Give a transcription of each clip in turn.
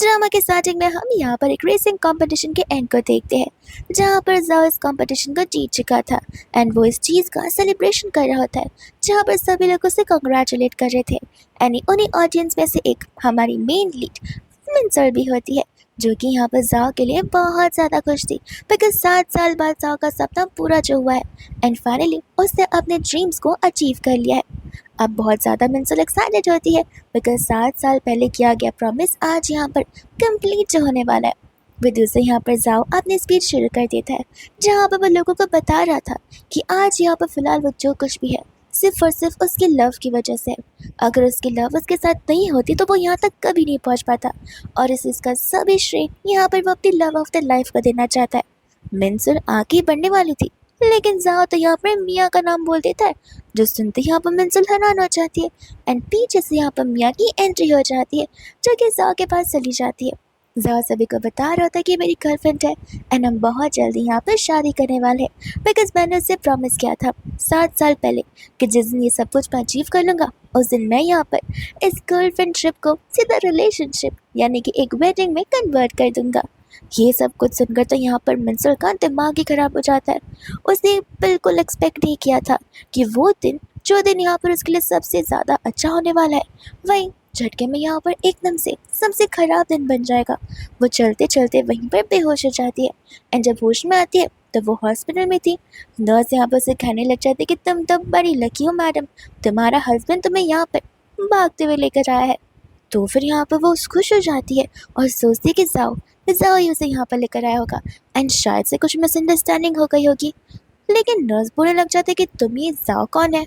Drama के starting में हम यहाँ पर एक रेसिंग कंपटीशन के एंड को देखते हैं, जहाँ पर जाओ इस कंपटीशन को जीत चुका था एंड वो इस चीज़ का सेलिब्रेशन कर रहा होता है, जहाँ पर सभी लोग उसे कंग्रेचुलेट कर रहे थे। एंड उन्हीं ऑडियंस में से एक हमारी मेन लीड मिनसर भी होती है, जो कि यहाँ पर जाओ के लिए बहुत ज़्यादा खुश थी, बिकॉज 7 साल बाद जाओ का सपना पूरा जो हुआ है एंड फाइनली उसने अपने ड्रीम्स को अचीव कर लिया है। अब बहुत ज़्यादा मिनसर एक्साइटेड होती है, बिकॉज 7 साल पहले किया गया प्रॉमिस आज यहाँ पर कंप्लीट जो होने वाला है। विद्यु से यहाँ पर जाओ अपनी स्पीच शुरू कर देता है, जहाँ पर वो लोगों को बता रहा था कि आज यहाँ पर फिलहाल वो जो कुछ भी है सिर्फ और सिर्फ उसकी लव की वजह से है। अगर उसकी लव उसके साथ नहीं होती तो वो यहाँ तक कभी नहीं पहुँच पाता, और इसका सभी श्रेय यहाँ पर वो अपनी लव ऑफ द लाइफ को देना चाहता है। मिनसर आगे बढ़ने वाली थी, लेकिन जाओ तो यहाँ पर मिया का नाम बोल देता है, जो सुनते ही यहाँ पर मिनसर हैरान हो जाती है एंड पीछे से यहाँ पर मिया की एंट्री हो जाती है, जो कि जाओ के पास चली जाती है। जाओ सभी को बता रहा था कि मेरी गर्लफ्रेंड है एंड हम बहुत जल्दी यहाँ पर शादी करने वाले हैं, बिकॉज मैंने उससे प्रॉमिस किया था 7 साल पहले कि जिस दिन ये सब कुछ मैं अचीव कर लूँगा उस दिन मैं यहाँ पर इस गर्लफ्रेंडशिप को सीधा रिलेशनशिप यानी कि एक वेडिंग में कन्वर्ट कर दूँगा। ये सब कुछ सुनकर तो यहाँ पर मिनसर का दिमाग ही खराब हो जाता है। उसने बिल्कुल एक्सपेक्ट नहीं किया था कि वो दिन जो दिन यहाँ पर उसके लिए सबसे ज़्यादा अच्छा होने वाला है, वहीं झटके में यहाँ पर एकदम से सबसे खराब दिन बन जाएगा। वो चलते चलते वहीं पर बेहोश हो जाती है एंड जब होश में आती है तो वो हॉस्पिटल में थी। नर्स यहाँ पर उसे कहने लग जाती है कि तुम तो बड़ी लकी हो मैडम, तुम्हारा हस्बैंड तुम्हें यहाँ पर भागते हुए लेकर आया है। तो फिर यहाँ पर वो खुश हो जाती है और सोचती है कि जाओ ही उसे यहाँ पर लेकर आया होगा एंड शायद से कुछ मिसअंडरस्टैंडिंग हो गई होगी। लेकिन नर्स बोलने लग जाते कि तुम ये जाओ कौन है,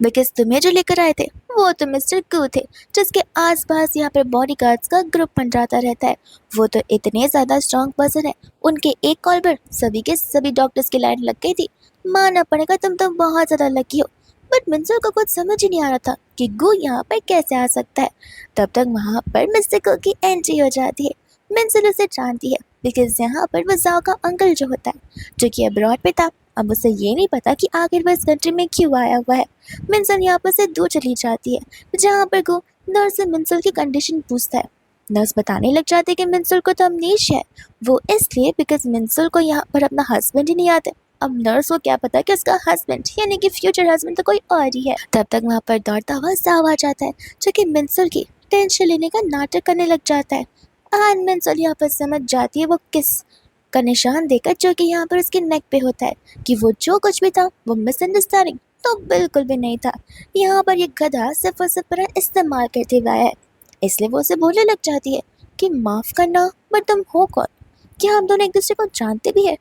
बिकॉज तुम्हें जो लेकर आए थे वो तो मिस्टर गू थे, जिसके आसपास यहाँ पर बॉडीगार्ड्स का ग्रुप मंडराता रहता है। वो तो इतने ज़्यादा स्ट्रॉन्ग पर्सन है, उनके एक कॉल पर सभी के सभी डॉक्टर्स की लाइन लग गई थी। मानना पड़ेगा तुम तो बहुत ज़्यादा लकी हो। बट मिनसर को कुछ समझ ही नहीं आ रहा था कि गू यहाँ पर कैसे आ सकता है। तब तक वहाँ पर मिस्टर गू की एंट्री हो जाती है। मिनसर उसे जानती है, बिकॉज यहाँ पर वो जाओ का अंकल जो होता है, जो कि अब्रॉड पे था। अब उसे ये नहीं पता कि आखिर वह इस कंट्री में क्यों आया हुआ है। मिनसर यहाँ पर से दूर चली जाती है, जहाँ पर गो नर्स से मिनसर की कंडीशन पूछता है। नर्स बताने लग जाती है कि मिनसर को तो अमनीशिया है, वो इसलिए बिकॉज मिनसर को यहाँ पर अपना हस्बैंड ही नहीं आता। अब नर्स को क्या पता कि उसका हस्बैंड यानी कि फ्यूचर हस्बैंड तो कोई और ही है। तब तक वहाँ पर दौड़ता हुआ साव आ जाता है, जो कि मिनसर की टेंशन लेने का नाटक करने लग जाता है। मिनसर यहाँ पर समझ जाती है वो किस का निशान देकर, जो कि यहाँ पर उसके नेक पे होता है, कि वो जो कुछ भी था वो मिसअंडरस्टैंडिंग तो बिल्कुल भी नहीं था। यहाँ पर ये गधा सिर्फ और सिर्फ पूरा इस्तेमाल करते हुआ है, इसलिए वो उसे बोलने लग जाती है कि माफ़ करना, बट तुम हो कौन, क्या हम दोनों एक दूसरे को जानते भी है।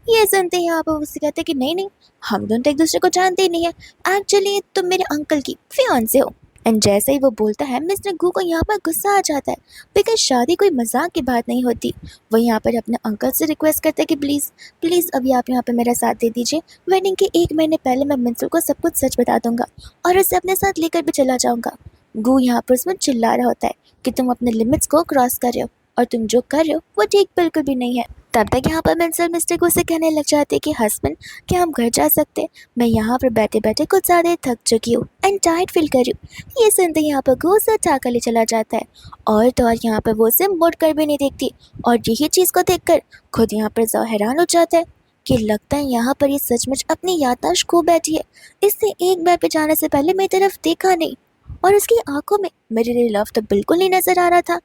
ये सुनते ही यहाँ पर उससे कहते कि नहीं नहीं, हम दोनों तो एक दूसरे को जानते ही नहीं है, एक्चुअली तुम मेरे अंकल की फियांसे हो। एंड जैसे ही वो बोलता है मिस्टर गू को यहाँ पर गुस्सा आ जाता है, बिकॉज शादी कोई मजाक की बात नहीं होती। वो यहाँ पर अपने अंकल से रिक्वेस्ट करते हैं कि प्लीज़ प्लीज़ अभी आप यहाँ पर मेरा साथ दे दीजिए। वेडिंग के 1 महीने पहले मैं मिनसर को सब कुछ सच बता दूंगा और उसे अपने साथ लेकर भी चला जाऊंगा। गू यहाँ पर उसमें चिल्ला रहा होता है कि तुम अपने लिमिट्स को क्रॉस कर रहे हो और तुम जो कर रहे हो वो ठीक बिल्कुल भी नहीं है। तब तक यहाँ पर मिनसर मिस्टर गू से कहने लग जाते कि हस्बैंड क्या हम घर जा सकते, मैं यहाँ पर बैठे बैठे कुछ ज़्यादा थक चुकी हूँ एंड टायर्ड फील कर रही हूँ। ये सुनते यहाँ पर गू उसे उठाकर ले चला जाता है, और तो और यहाँ पर वो उसे मुड़ कर भी नहीं देखती। और यही चीज़ को देखकर खुद यहाँ पर जाओ हैरान हो जाता है कि लगता है यहाँ पर ये सचमुच अपनी याददाश्त खो बैठी है। इसने एक बार पे जाने से पहले मेरी तरफ देखा नहीं, और उसकी आंखों में मेरे लिए लव तो बिल्कुल नहीं नजर आ रहा था।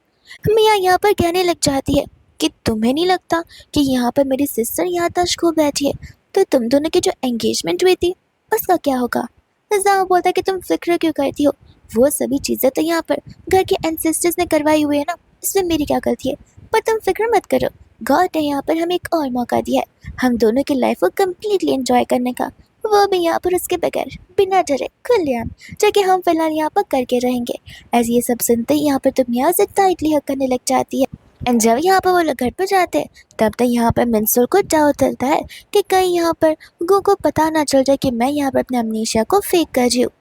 मिया यहाँ पर कहने लग जाती है कि तुम्हें नहीं लगता कि यहाँ पर मेरी सिस्टर याददाश्त खो बैठी है, तो तुम दोनों की जो एंगेजमेंट हुई थी उसका क्या होगा। जाओ बोलता है कि तुम फिक्र क्यों करती हो, वो सभी चीज़ें तो यहाँ पर घर के एंसेस्टर्स ने करवाई हुई है ना, इसमें मेरी क्या गलती है। पर तुम फिक्र मत करो, गॉड ने यहाँ पर हमें एक और मौका दिया है हम दोनों की लाइफ को कम्प्लीटली एंजॉय करने का, वो भी यहाँ पर उसके बगैर बिना डरे खुलेआम, जो कि हम फिलहाल यहाँ पर करके रहेंगे। ऐसे ये सब सुनते ही यहाँ पर तुम यहाँ से टाइटली हक करने लग जाती है। एंड जब यहाँ पर वो लोग घर पर जाते हैं तब तक यहाँ पर मिनसर को डाउट होता है कि कहीं यहाँ पर गू को पता ना चल जाए कि मैं यहाँ पर अपने अमनीशिया को फेक कर रही हूँ।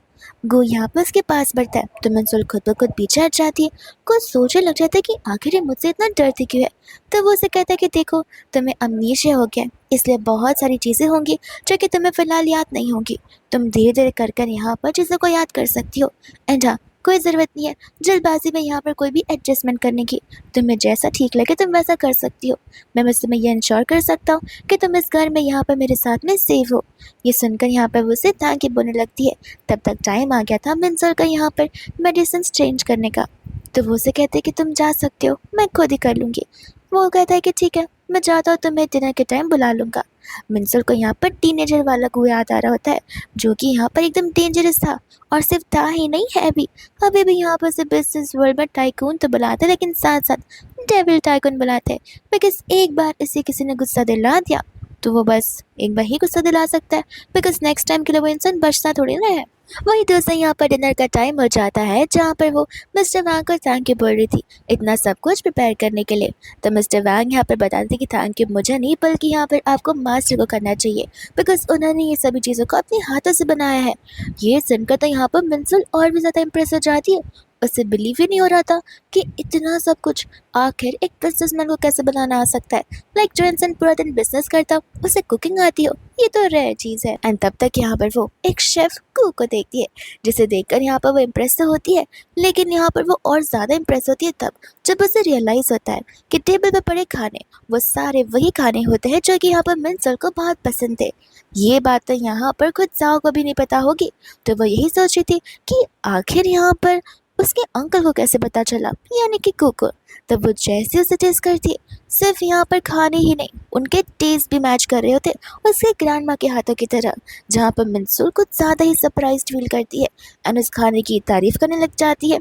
गू यहाँ पर उसके पास बढ़ता है तो मिनसर खुद ब खुद पीछे हट जाती है, कुछ सोचने लग जाता है कि आखिर ये मुझसे इतना डरती क्यों है। तो वो उसे कहता है कि देखो तुम्हें अमनीशिया हो गया, इसलिए बहुत सारी चीज़ें होंगी जो कि तुम्हें फ़िलहाल याद नहीं होंगी, तुम धीरे धीरे कर कर यहाँ पर चीज़ों को याद कर सकती हो। एंड हाँ, कोई ज़रूरत नहीं है जल्दबाजी में यहाँ पर कोई भी एडजस्टमेंट करने की। तुम्हें जैसा ठीक लगे तुम वैसा कर सकती हो। मैं बस तुम्हें ये इंश्योर कर सकता हूँ कि तुम इस घर में यहाँ पर मेरे साथ में सेफ हो। ये सुनकर यहाँ पर वो उसे थैंक यू बोलने लगती है। तब तक टाइम आ गया था मिंसर का यहाँ पर मेडिसिन चेंज करने का। तो वो उसे कहते हैं कि तुम जा सकते हो, मैं खुद ही कर लूँगी। वो कहता है कि ठीक है, मैं जाता हूँ, तो मैं डिनर के टाइम बुला लूँगा। मिंसर को यहाँ पर टीनेजर वाला को याद आ रहा होता है, जो कि यहाँ पर एकदम डेंजरस था। और सिर्फ था ही नहीं, है भी। अभी भी यहाँ पर से बिजनेस वर्ल्ड में टाइकून तो बुलाते हैं, लेकिन साथ साथ डेविल टाइकून बुलाते हैं। बिकॉज एक बार इसे किसी ने गुस्सा दिला दिया तो वो बस एक बार ही गुस्सा दिला सकता है। बिकॉज नेक्स्ट टाइम के लिए वो इंसान बचता थोड़ी ना है। वही दोस्तों, यहाँ पर डिनर का टाइम हो जाता है, जहाँ पर वो मिस्टर वैंग को थैंक यू बोल रही थी इतना सब कुछ प्रिपेयर करने के लिए। तो मिस्टर वैंग यहाँ पर बताते थे कि थैंक यू मुझे नहीं, बल्कि यहाँ पर आपको मास्टर को करना चाहिए, बिकॉज उन्होंने ये सभी चीज़ों को अपने हाथों से बनाया है। ये सुनकर तो यहाँ पर मिंसुल और भी ज़्यादा इम्प्रेस हो जाती है। उसे बिलीव ही नहीं हो रहा था कि इतना सब कुछ आखिर एक बिजनेसमैन को कैसे बनाना आ सकता है। लाइक जो इंसान पूरा दिन बिजनेस करता हो उसे कुकिंग आती हो, ये तो रेयर चीज़ है। एंड तब तक यहाँ पर वो एक शेफ कुक को देखती है, जिसे देखकर यहाँ पर वो इम्प्रेस तो होती है, लेकिन यहाँ पर वो और ज़्यादा इम्प्रेस होती है तब जब उसे रियलाइज़ होता है कि टेबल पर पड़े खाने वो सारे वही खाने होते हैं जो कि यहाँ पर मिंसर को बहुत पसंद थे। ये बात तो यहाँ पर खुद जाओ को भी नहीं पता होगी। तो वो यही सोच रही थी कि आखिर यहाँ पर उसके अंकल को कैसे पता चला, यानी कि कुक। तब वो जैसे उसे टेस्ट करती है, सिर्फ यहाँ पर खाने ही नहीं, उनके टेस्ट भी मैच कर रहे होते उसके ग्रैंड माँ के हाथों की तरह। जहाँ पर मिंसुल कुछ ज़्यादा ही सरप्राइज फील करती है एंड उस खाने की तारीफ करने लग जाती है।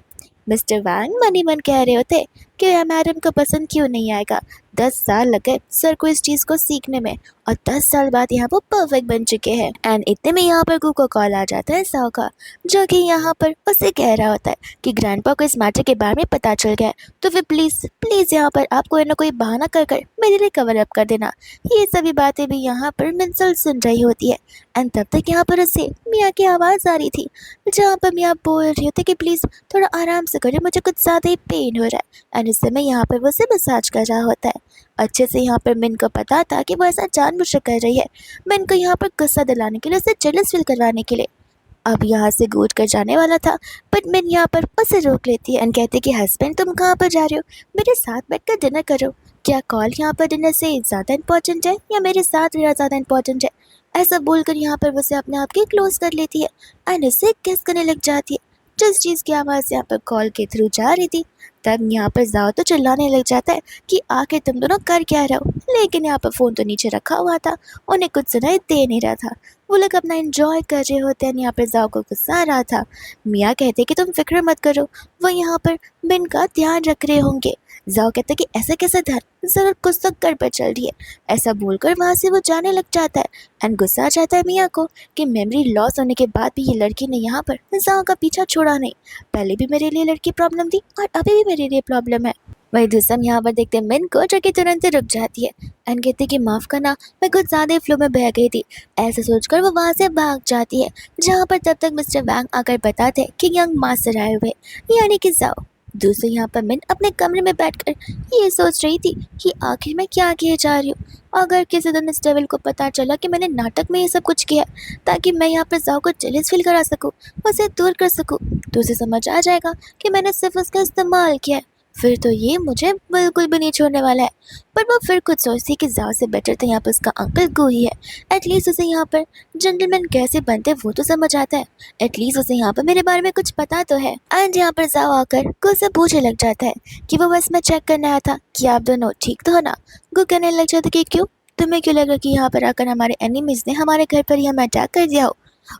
मिस्टर वैंग मन ही मन कह रहे होते कि यह मैडम को पसंद क्यों नहीं आएगा। 10 साल लग गए सर को इस चीज़ को सीखने में, और 10 साल बाद यहाँ वो परफेक्ट बन चुके हैं। एंड इतने में यहाँ पर कुक को कॉल आ जाता है साव का, जो कि यहाँ पर उसे कह रहा होता है कि ग्रैंडपा को इस मैटर के बारे में पता चल गया है, तो फिर प्लीज़ प्लीज़ यहाँ पर आप कोई ना कोई बहाना कर कर मेरे लिए कवर अप कर देना। ये सभी बातें भी यहाँ पर मिंसुल सुन रही होती है। एंड तब तक यहाँ पर उसे मियाँ की आवाज़ आ रही थी, जहाँ पर मियाँ बोल रही होती कि प्लीज़ थोड़ा आराम से करें, मुझे कुछ ज़्यादा ही पेन हो रहा है। एंड इस समय यहाँ पर वो उसे मसाज कर रहा होता है। अच्छे से यहाँ पर मिन को पता था कि वो ऐसा जानबूझकर कर रही है, मिन को यहाँ पर गुस्सा दिलाने के लिए, उसे जेलस फील करवाने के लिए। अब यहाँ से कूद कर जाने वाला था, बट मिन यहाँ पर उसे रोक लेती है एंड कहती है कि हस्बैंड तुम कहाँ पर जा रहे हो, मेरे साथ बैठकर डिनर करो। क्या कॉल यहाँ पर डिनर से ज़्यादा इंपॉर्टेंट है या मेरे साथ रहना ज़्यादा इंपॉर्टेंट है। ऐसा बोलकर यहाँ पर उसे अपने आप के क्लोज कर लेती है एंड उसे किस करने लग जाती है, जिस चीज़ की आवाज़ यहाँ पर कॉल के थ्रू जा रही थी। तब यहाँ पर जाओ तो चिल्लाने लग जाता है कि आखिर तुम दोनों कर क्या रहे हो, लेकिन यहाँ पर फ़ोन तो नीचे रखा हुआ था, उन्हें कुछ सुनाई दे नहीं रहा था। वो लोग अपना एंजॉय कर रहे होते हैं। यहाँ पर जाओ को गुस्सा आ रहा था। मियाँ कहते कि तुम फिक्र मत करो, वो यहाँ पर मिन का ध्यान रख रहे होंगे। जाओ कहते कि ऐसे कैसे ध्यान, ज़रूर कुछ तो गड़बड़ चल रही है। ऐसा बोलकर वहाँ से वो जाने लग जाता है एंड गुस्सा आ जाता है मियाँ को कि मेमोरी लॉस होने के बाद भी ये लड़की ने यहाँ पर जाओ का पीछा छोड़ा नहीं। पहले भी मेरे लिए लड़की प्रॉब्लम थी और अभी भी मेरे लिए प्रॉब्लम है। वही दूसरा यहाँ पर देखते हैं मिन को, जो कि तुरंत ही रुक जाती है एंड कहती कि माफ़ करना, मैं कुछ ज़्यादा ही फ्लो में बह गई थी। ऐसा सोचकर वो वहाँ से भाग जाती है, जहाँ पर तब तक मिस्टर वैंग आकर बताते कि यंग मास्टर आए हुए, यानी कि जाओ। दूसरे यहाँ पर मिन अपने कमरे में बैठकर ये सोच रही थी कि आखिर मैं क्या किए जा रही हूँ। अगर किसी दिन इस डेविल को पता चला कि मैंने नाटक में ये सब कुछ किया ताकि मैं यहाँ पर जाओ को जेलस फील करा सकूँ, उसे दूर कर सकूँ, तो उसे समझ आ जाएगा कि मैंने सिर्फ उसका इस्तेमाल किया है। फिर तो ये मुझे बिल्कुल भी नहीं छोड़ने वाला है। पर वो फिर कुछ सोचती कि जाओ से बेटर तो यहाँ पर उसका अंकल गो ही है। एटलीस्ट उसे यहाँ पर जेंटलमैन कैसे बनते वो तो समझ आता है। एटलीस्ट उसे यहाँ पर मेरे बारे में कुछ पता तो है। एंड यहाँ पर जाओ आकर गो से पूछने लग जाता है कि वो बस मैं चेक करने आया था कि आप दोनों ठीक तो हो ना। गो कहने लग जाता कि क्यों, तुम्हें क्यों लगा कि यहाँ पर आकर हमारे एनिमीज ने हमारे घर पर ही हमें अटैक कर दिया हो।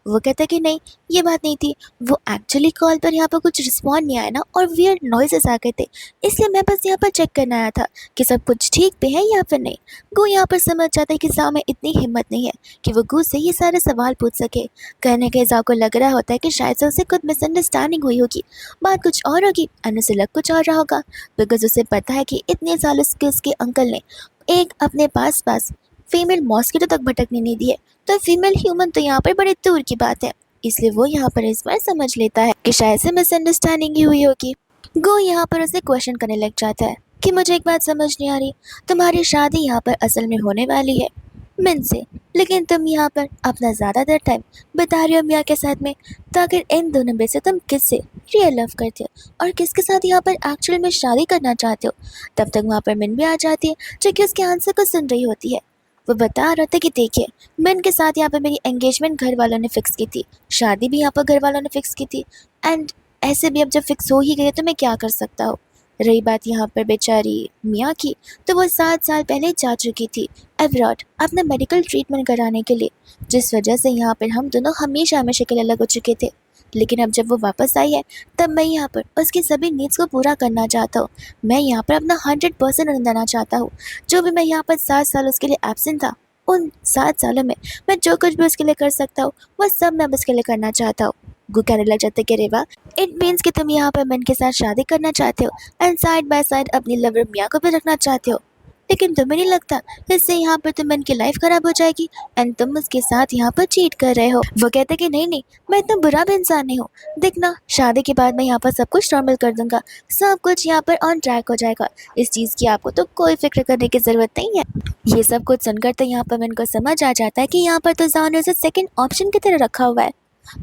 वो कहता कि नहीं, ये बात नहीं थी। वो एक्चुअली कॉल पर यहाँ पर कुछ रिस्पॉन्ड नहीं आया ना, और वियर्ड नॉइजेस आ गए थे, इसलिए मैं बस यहाँ पर चेक करने आया था कि सब कुछ ठीक पे है या फिर नहीं। गो यहाँ पर समझ जाता है कि जाओ में इतनी हिम्मत नहीं है कि वो गो से ये सारे सवाल पूछ सके। कहने के जाओ को लग रहा होता है कि शायद से उसे कुछ मिसअंडरस्टैंडिंग हुई होगी, बात कुछ और होगी और उसे लग कुछ और रहा होगा। बिकॉज उसे पता है कि इतने साल उसके अंकल ने एक अपने पास फीमेल मॉस्किटो तक भटकने नहीं दिए, तो फीमेल ह्यूमन तो यहाँ पर बड़े दूर की बात है। इसलिए वो यहाँ पर इस बार समझ लेता है कि शायद से मिसअंडरस्टैंडिंग ही हुई होगी। गो यहाँ पर उसे क्वेश्चन करने लग जाता है कि मुझे एक बात समझ नहीं आ रही, तुम्हारी शादी यहाँ पर असल में होने वाली है मिन से, लेकिन तुम यहाँ पर अपना ज़्यादातर टाइम बिता रही हो मिया के साथ में, तो आखिर इन दोनों में से तुम किससे रियल लव करते हो और किसके साथ यहाँ पर एक्चुअल में शादी करना चाहते हो? तब तक वहाँ पर मिन भी आ जाती है, जो कि उसके आंसर को सुन रही होती है। वो बता रहा था कि देखिए, मिन के साथ यहाँ पर मेरी एंगेजमेंट घर वालों ने फिक्स की थी, शादी भी यहाँ पर घर वालों ने फिक्स की थी, एंड ऐसे भी अब जब फिक्स हो ही गई है तो मैं क्या कर सकता हूँ। रही बात यहाँ पर बेचारी मियाँ की, तो वो 7 साल पहले जा चुकी थी अब्रॉड अपना मेडिकल ट्रीटमेंट कराने के लिए, जिस वजह से यहाँ पर हम दोनों हमेशा हमेशा के लिए अलग हो चुके थे। लेकिन अब जब वो वापस आई है, तब मैं यहाँ पर उसकी सभी नीड्स को पूरा करना चाहता हूँ। मैं यहाँ पर अपना 100% देना चाहता हूँ। जो भी मैं यहाँ पर 7 साल उसके लिए एब्सेंट था, उन 7 सालों में मैं जो कुछ भी उसके लिए कर सकता हूँ, वह सब मैं अब उसके लिए करना चाहता हूँ। गु कहने लग जाता है कि रेवा, इट मीन्स कि तुम यहाँ पर मन के साथ शादी करना चाहते हो एंड साइड बाय साइड अपनी लवर मियाँ को भी रखना चाहते हो। लेकिन तुम्हें नहीं लगता इससे यहाँ पर तुम मन की लाइफ खराब हो जाएगी एंड तुम उसके साथ यहाँ पर चीट कर रहे हो? वो कहते कि नहीं नहीं, मैं इतना बुरा भी इंसान नहीं हूँ। देखना, शादी के बाद मैं यहाँ पर सब कुछ नॉर्मल कर दूंगा, सब कुछ यहाँ पर ऑन ट्रैक हो जाएगा। इस चीज़ की आपको तो कोई फिक्र करने की ज़रूरत नहीं है। ये सब कुछ सुनकर तो यहाँ पर मन को समझ आ जाता है कि यहाँ पर तो जान उसे सेकंड ऑप्शन की तरह रखा हुआ है।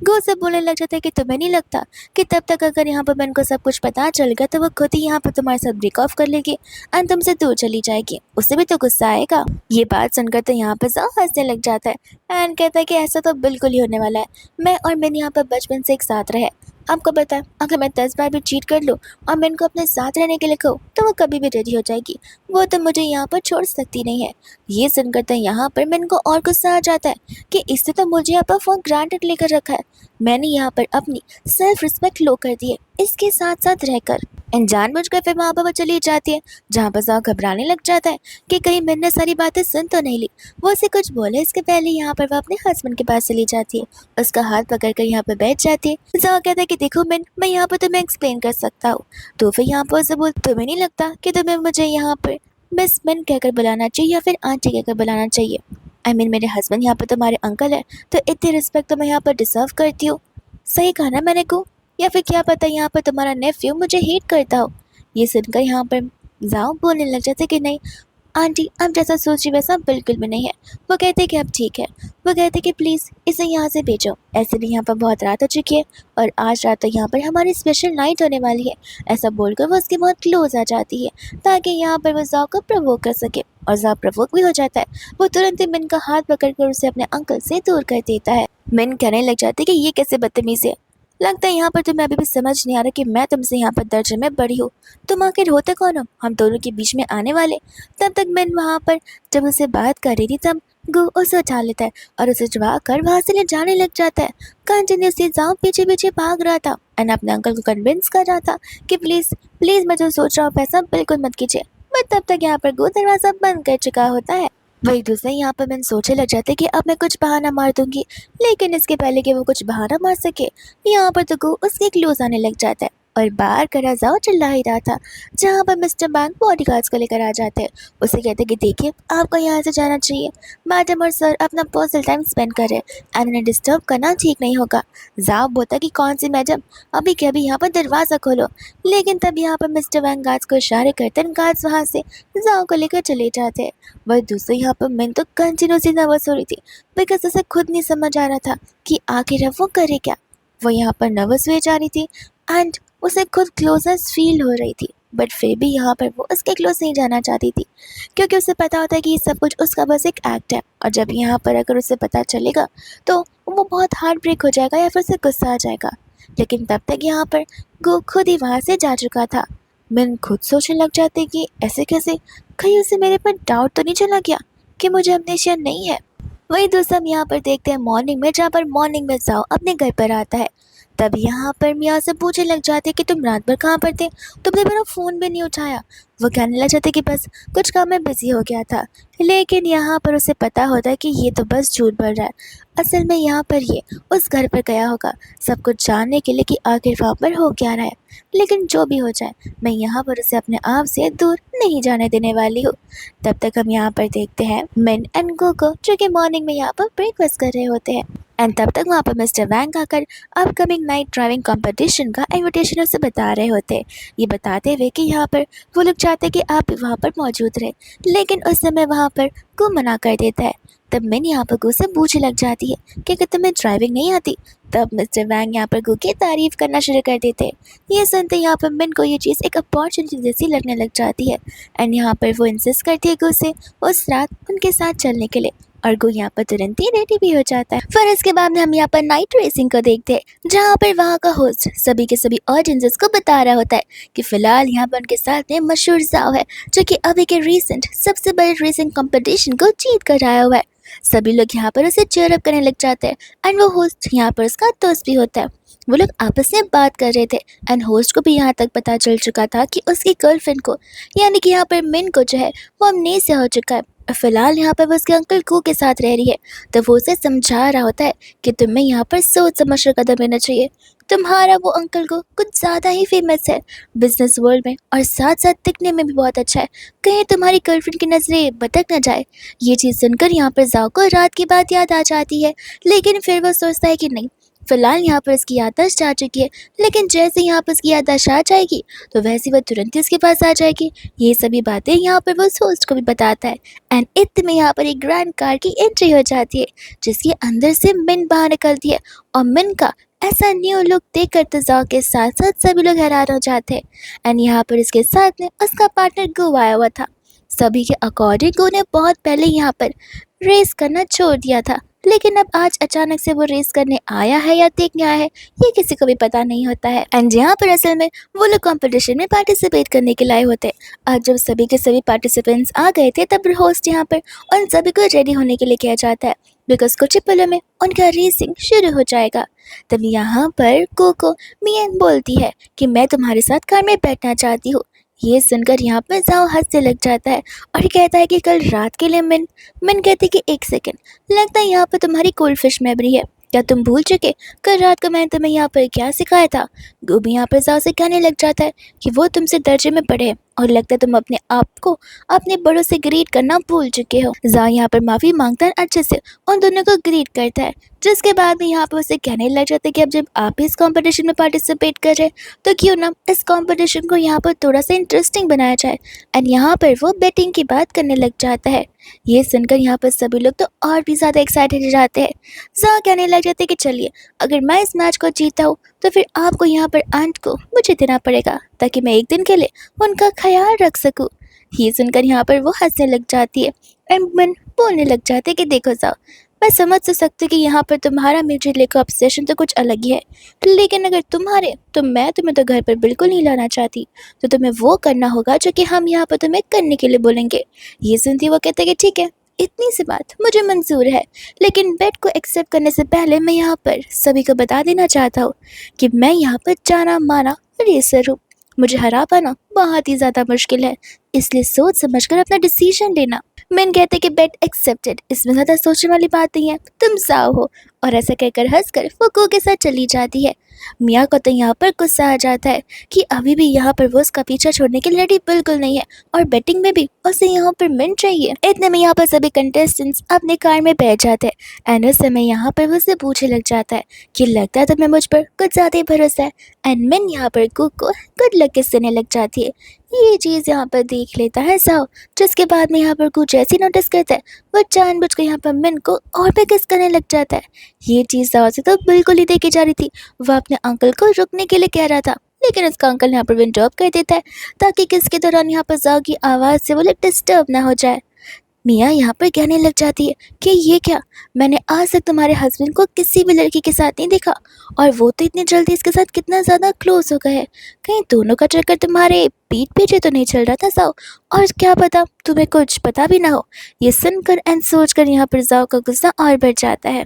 गो से बोलने लग जाता है कि तुम्हें नहीं लगता कि तब तक अगर यहाँ पर मन को सब कुछ पता चल गया तो वो खुद ही यहाँ पर तुम्हारे साथ ब्रेक ऑफ कर लेगी एंड तुमसे दूर चली जाएगी, उससे भी तो गुस्सा आएगा। ये बात सुनकर तो यहाँ पर जाओ हंसने लग जाता है एंड कहता है कि ऐसा तो बिल्कुल ही होने वाला है। मैं और मैंने यहाँ पर बचपन से एक साथ रहे। आपको पता है, अगर मैं 10 बार भी चीट कर लूँ और मैं इनको अपने साथ रहने के लिए कहूँ तो वो कभी भी रेडी हो जाएगी। वो तो मुझे यहाँ पर छोड़ सकती नहीं है। ये सुनकर तो यहाँ पर मैंने को और गुस्सा आ जाता है कि इससे तो मुझे यहाँ पर फॉर ग्रांटेड लेकर रखा है। मैंने यहाँ पर अपनी सेल्फ रिस्पेक्ट लो कर दी है इसके साथ साथ रहकर। एंड जानबूझकर फिर वहाँ पर वो चली जाती है, जहाँ पर जाओ घबराने लग जाता है कि कहीं मैंने सारी बातें सुन तो नहीं ली। वो उसे कुछ बोले इसके पहले यहाँ पर वो अपने हस्बैंड के पास चली जाती है, उसका हाथ पकड़कर यहाँ पर बैठ जाती है। जाओ कहता है कि देखो मैं यहाँ पर तुम्हें एक्सप्लेन कर सकता हूँ। तो फिर यहाँ पर उसे बोल, तुम्हें नहीं लगता कि तुम्हें मुझे यहाँ पर मिस मैन कहकर बुलाना चाहिए या फिर आंटी कहकर बुलाना चाहिए? मेरे हस्बैंड यहाँ पर तुम्हारे अंकल है, तो इतनी रिस्पेक्ट तो मैं यहाँ पर डिजर्व करती हूँ। सही कहा ना मैंने को? या फिर क्या पता यहाँ पर तुम्हारा नेफ्यू मुझे हेट करता हो। ये सुनकर यहाँ पर जाओ बोलने लग जाते कि नहीं आंटी, आप जैसा सोच रही वैसा बिल्कुल भी नहीं है। वो कहते कि अब ठीक है। वो कहते कि प्लीज़ इसे यहाँ से भेजो, ऐसे भी यहाँ पर बहुत रात हो चुकी है और आज रात तो यहाँ पर हमारी स्पेशल नाइट होने वाली है। ऐसा बोलकर वो उसके बहुत क्लोज आ जाती है ताकि यहाँ पर वो जाओ को प्रवोक कर सके, और जाओ प्रवोक भी हो जाता है। वो तुरंत ही मिन का हाथ पकड़कर उसे अपने अंकल से दूर कर देता है। मिन कहने लग जाती है कि ये कैसे बदतमीज़ी है, लगता है यहाँ पर तुम्हें अभी भी समझ नहीं आ रहा कि मैं तुमसे यहाँ पर दर्जे में बड़ी हूँ। तुम आखिर होते कौन हो हम दोनों के बीच में आने वाले? तब तक मैं वहाँ पर जब उसे बात कर रही थी तब गु उसे उठा लेता है और उसे उठवा कर वहाँ से ले जाने लग जाता है। कंटिन्यूसली जाओ पीछे पीछे भाग रहा था एंड अपने अंकल को कन्विंस कर रहा था कि प्लीज़ प्लीज़ मैं जो सोच रहा हूँ वैसा बिल्कुल मत कीजिए। बट तब तक यहाँ पर गु दरवाज़ा बंद कर चुका होता है। वही दूसरे यहाँ पर मैंने सोचने लग जाते कि अब मैं कुछ बहाना मार दूंगी, लेकिन इसके पहले कि वो कुछ बहाना मार सके यहाँ पर तो गो उसके क्लोज आने लग जाता है और बाहर करा जाओ चिल्ला ही रहा था, जहाँ पर मिस्टर बैंक बॉडीगार्ड्स को लेकर आ जाते हैं। उसे कहते कि देखिए आपको यहाँ से जाना चाहिए, मैडम और सर अपना पर्सनल टाइम स्पेंड कर रहे हैं एंड उन्हें डिस्टर्ब करना ठीक नहीं होगा। जाओ बोलता कि कौन सी मैडम, अभी के अभी यहाँ पर दरवाज़ा खोलो। लेकिन तब यहाँ पर मिस्टर बैंक गार्ड्स को इशारे करते हैं, गार्ड्स वहाँ से जाओ को लेकर चले जाते हैं। वह दूसरे यहाँ पर मैं तो कंटिन्यूसली नर्वस हो रही थी बिकॉज उसे खुद नहीं समझ आ रहा था कि आखिर अब वो करे क्या। वो यहाँ पर नर्वस हुए जा रही थी एंड उसे खुद क्लोजनेस फील हो रही थी, बट फिर भी यहाँ पर वो उसके क्लोज नहीं जाना चाहती थी क्योंकि उसे पता होता है कि ये सब कुछ उसका बस एक एक्ट है, और जब यहाँ पर अगर उसे पता चलेगा तो वो बहुत हार्ट ब्रेक हो जाएगा या फिर उसे गुस्सा आ जाएगा। लेकिन तब तक यहाँ पर गो खुद ही वहाँ से जा चुका था। मैं खुद सोचने लग जाती कि ऐसे कैसे, कहीं उसे मेरे पर डाउट तो नहीं चला गया कि मुझे अमनेशिया नहीं है। वही दोस्त हम यहाँ पर देखते हैं मॉर्निंग में, जहाँ पर मॉर्निंग में जाओ अपने घर पर आता है। तब यहाँ पर मियाँ से पूछने लग जाते कि तुम रात भर कहाँ पर थे, तुमने मेरा फ़ोन भी नहीं उठाया। वो कहने लग जाते कि बस कुछ काम में बिजी हो गया था। लेकिन यहाँ पर उसे पता होता है कि ये तो बस झूठ बोल रहा है। असल में यहाँ पर ये उस घर पर गया होगा सब कुछ जानने के लिए कि आखिर वहाँ पर हो क्या रहा है। लेकिन जो भी हो जाए मैं यहाँ पर उसे अपने आप से दूर नहीं जाने देने वाली हूँ। तब तक हम यहाँ पर देखते हैं मिन एंड गोगो जो कि मॉर्निंग में यहाँ पर ब्रेकफास्ट कर रहे होते हैं एंड तब तक वहाँ पर मिस्टर वैंग आकर अपकमिंग नाइट ड्राइविंग कंपटीशन का इनविटेशन उसे बता रहे होते हैं। ये बताते हुए कि यहाँ पर वो लोग चाहते हैं कि आप भी वहाँ पर मौजूद रहे, लेकिन उस समय वहाँ पर गु मना कर देता है। तब मिन यहाँ पर गु से पूछने लग जाती है कि तुम्हें ड्राइविंग नहीं आती। तब मिस्टर वैंग यहाँ पर गु की तारीफ करना शुरू कर देते हैं। ये सुनते यहाँ पर मिन को ये चीज़ एक अपॉर्चुनिटी जैसी लगने लग जाती है एंड यहाँ पर वो इंसिस्ट करती है गु से उस रात उनके साथ चलने के लिए, और गु यहाँ पर तुरंत ही रेडी भी हो जाता है। फिर इसके बाद में हम यहाँ पर नाइट रेसिंग को देखते हैं, जहाँ पर वहाँ का होस्ट सभी के सभी ऑडियंसेस को बता रहा होता है कि फिलहाल यहाँ पर उनके साथ में मशहूर जाओ है, जो कि अभी के रिसेंट सबसे बड़े रेसिंग कंपटीशन को जीत कर आया हुआ है। सभी लोग यहाँ पर उसे चीयर अप करने लग जाते हैं एंड वो होस्ट यहाँ पर उसका दोस्त भी होता है। वो लोग आपस में बात कर रहे थे एंड होस्ट को भी यहाँ तक पता चल चुका था कि उसकी गर्लफ्रेंड को, यानी कि यहाँ पर मिन को जो है वो अमनेसिया हो चुका है। फिलहाल यहाँ पर वो उसके अंकल कू के साथ रह रही है। तो वो उसे समझा रहा होता है कि तुम्हें यहाँ पर सोच समझ कर कदम लेना चाहिए। तुम्हारा वो अंकल को कुछ ज़्यादा ही फेमस है बिजनेस वर्ल्ड में, और साथ साथ दिखने में भी बहुत अच्छा है। कहीं तुम्हारी गर्लफ्रेंड की नज़रें भटक न जाए। ये चीज़ सुनकर यहाँ पर जाओ को रात की बात याद आ जाती है, लेकिन फिर वो सोचता है कि नहीं, फिलहाल यहाँ पर उसकी याददाश्त जा चुकी है, लेकिन जैसे यहाँ पर उसकी याददाश्त आ जाएगी तो वैसे वह तुरंत ही उसके पास आ जाएगी। ये सभी बातें यहाँ पर वो होस्ट को भी बताता है एंड इतने में यहाँ पर एक ग्रैंड कार की एंट्री हो जाती है, जिसके अंदर से मिन बाहर निकलती है। और मिन का ऐसा न्यू लुक देखकर तजाव के साथ साथ सभी लोग हैरान हो जाते हैं एंड यहाँ पर इसके साथ में उसका पार्टनर गो आया हुआ था। सभी के अकॉर्डिंग गो ने बहुत पहले यहाँ पर रेस करना छोड़ दिया था, लेकिन अब आज अचानक से वो रेस करने आया है या देखने आया है ये किसी को भी पता नहीं होता है। एंड यहाँ पर असल में वो लोग कंपटीशन में पार्टिसिपेट करने के लिए होते हैं। आज जब सभी के सभी पार्टिसिपेंट्स आ गए थे तब होस्ट यहाँ पर उन सभी को रेडी होने के लिए किया जाता है, बिकॉज कुछ ही पलों में उनका रेसिंग शुरू हो जाएगा। तब यहाँ पर कोको मियान बोलती है कि मैं तुम्हारे साथ कार में बैठना चाहती हूँ। ये सुनकर यहाँ पर जाओ हंसने लग जाता है और कहता है कि कल रात के लिए मिन कहती कि एक सेकंड, लगता है यहाँ पर तुम्हारी कोल्ड फिश मेमोरी है। क्या तुम भूल चुके कल रात को मैंने तुम्हें यहाँ पर क्या सिखाया था? गोभी यहाँ पर जाओ से कहने लग जाता है कि वो तुमसे दर्जे में पढ़े और लगता है तुम अपने आप को अपने बड़ों से ग्रीट करना भूल चुके हो। जा यहाँ पर माफ़ी मांगता है, अच्छे से उन दोनों को ग्रीट करता है, जिसके बाद में यहाँ पर उसे कहने लग जाता है कि अब जब आप भी इस कंपटीशन में पार्टिसिपेट कर रहे हैं तो क्यों ना इस कंपटीशन को यहाँ पर थोड़ा सा इंटरेस्टिंग बनाया जाए। एंड यहाँ पर वो बेटिंग की बात करने लग जाता है। ये सुनकर यहाँ पर सभी लोग तो और भी ज़्यादा एक्साइटेड हो जाते हैं। जा कहने लग जाते हैं कि चलिए अगर मैं इस मैच को जीता हूँ तो फिर आपको यहाँ पर आंट को मुझे देना पड़ेगा, ताकि मैं एक दिन के लिए उनका ख्याल रख सकूँ। ये सुनकर यहाँ पर वो हंसने लग जाती है एंड मन बोलने लग जाते हैं कि देखो जाओ, मैं समझ तो सकती कि यहाँ पर तुम्हारा मुझे लेकर ऑब्सेशन तो कुछ अलग ही है, लेकिन अगर तुम्हारे तो मैं तुम्हें तो घर पर बिल्कुल नहीं लाना चाहती। तो तुम्हें वो करना होगा जो कि हम यहाँ पर तुम्हें करने के लिए बोलेंगे। ये सुनती वो कहते हैं कि ठीक है, इतनी सी बात मुझे मंजूर है, लेकिन बेट को एक्सेप्ट करने से पहले मैं यहाँ पर सभी को बता देना चाहता हूँ कि मैं यहाँ पर जाना माना रेसर हूँ। मुझे हरा पाना बहुत ही ज़्यादा मुश्किल है, इसलिए सोच समझकर अपना डिसीजन लेना। मैन कहते कि बेट एक्सेप्टेड, इसमें ज़्यादा सोचने वाली बात नहीं है, तुम जाओ हो। और ऐसा कहकर हंसकर वो को के साथ चली जाती है। मियाँ को तो यहाँ पर गुस्सा आ जाता है कि अभी भी यहाँ पर वो उसका पीछा छोड़ने के लिए रेडी बिल्कुल नहीं है, और बैटिंग में भी उसे यहाँ पर मिन चाहिए। इतने में यहाँ पर सभी कंटेस्टेंट्स अपने कार में बैठ जाते हैं एंड उस समय यहाँ पर वो उससे पूछने लग जाता है कि लगता है तुम्हें मुझ पर कुछ ज़्यादा ही भरोसा है। एंड मिन यहाँ पर कुक को गुड लक किस देने लग जाती है। ये चीज़ यहाँ पर देख लेता है साओ, जिसके बाद में यहाँ पर कुछ ऐसी नोटिस करता है वो जानबूझकर यहाँ पर मिन को और भी किस करने लग जाता है। ये चीज़ साओ से तो बिल्कुल ही देखी जा रही थी। वह अपने अंकल को रुकने के लिए कह रहा था, लेकिन उसका अंकल यहाँ पर विंडो अप कर देता है ताकि किसके दौरान यहाँ पर जाओ की आवाज़ से वो लोग डिस्टर्ब ना हो जाए। मियाँ यहाँ पर कहने लग जाती है कि ये क्या, मैंने आज तक तुम्हारे हस्बैंड को किसी भी लड़की के साथ नहीं देखा, और वो तो इतनी जल्दी इसके साथ कितना ज़्यादा क्लोज हो गए हैं। कहीं दोनों का चक्कर तुम्हारे पीठ पीछे तो नहीं चल रहा था जाओ, और क्या पता तुम्हें कुछ पता भी ना हो। ये सुनकर एंड सोचकर यहाँ पर जाओ का गुस्सा और बढ़ जाता है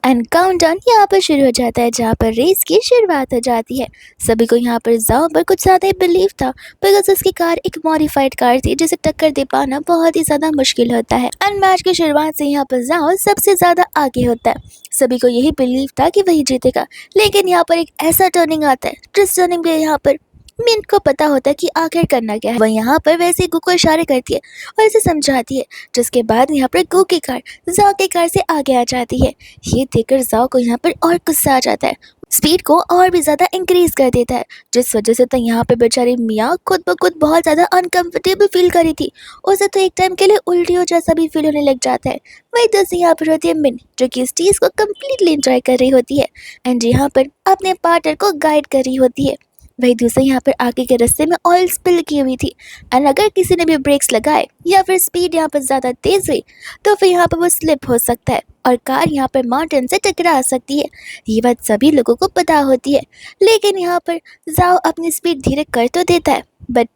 एंड काउंटडाउन यहाँ पर शुरू हो जाता है, जहाँ पर रेस की शुरुआत हो जाती है। सभी को यहाँ पर जाओ पर कुछ ज़्यादा ही बिलीव था, बिकॉज उसकी कार एक मॉडिफाइड कार थी जिसे टक्कर दे पाना बहुत ही ज़्यादा मुश्किल होता है। एंड मैच की शुरुआत से यहाँ पर जाओ सबसे ज़्यादा आगे होता है। सभी को यही बिलीव था कि वही जीतेगा, लेकिन यहाँ पर एक ऐसा टर्निंग आता है जिस टर्निंग पे यहाँ पर मिन को पता होता है कि आखिर करना क्या है। वह यहाँ पर वैसे ही गु को इशारे करती है और इसे समझाती है, जिसके बाद यहाँ पर गु की कार जाओ की कार से आगे आ जाती है। ये देखकर जाओ को यहाँ पर और गुस्सा आ जाता है, स्पीड को और भी ज़्यादा इंक्रीज कर देता है, जिस वजह से तो यहाँ पे बेचारी मियाँ खुद ब खुद बहुत ज़्यादा अनकंफर्टेबल फील कर रही थी। उसे तो एक टाइम के लिए उल्टियों जैसा भी फील होने लग जाता है। वही दूसरी यहाँ पर होती है मिन, जो कि इस चीज़ को कम्प्लीटली इंजॉय कर रही होती है एंड यहाँ पर अपने पार्टनर को गाइड कर रही होती है। वही दूसरे यहाँ पर आगे के रास्ते में ऑयल स्पिल की हुई थी एंड अगर किसी ने भी ब्रेक्स लगाए या फिर स्पीड यहाँ पर ज़्यादा तेज़ हुई तो फिर यहाँ पर वो स्लिप हो सकता है और कार यहाँ पर माउंटेन से टकरा सकती है। ये बात सभी लोगों को पता होती है, लेकिन यहाँ पर जाओ अपनी स्पीड धीरे कर तो देता है, बट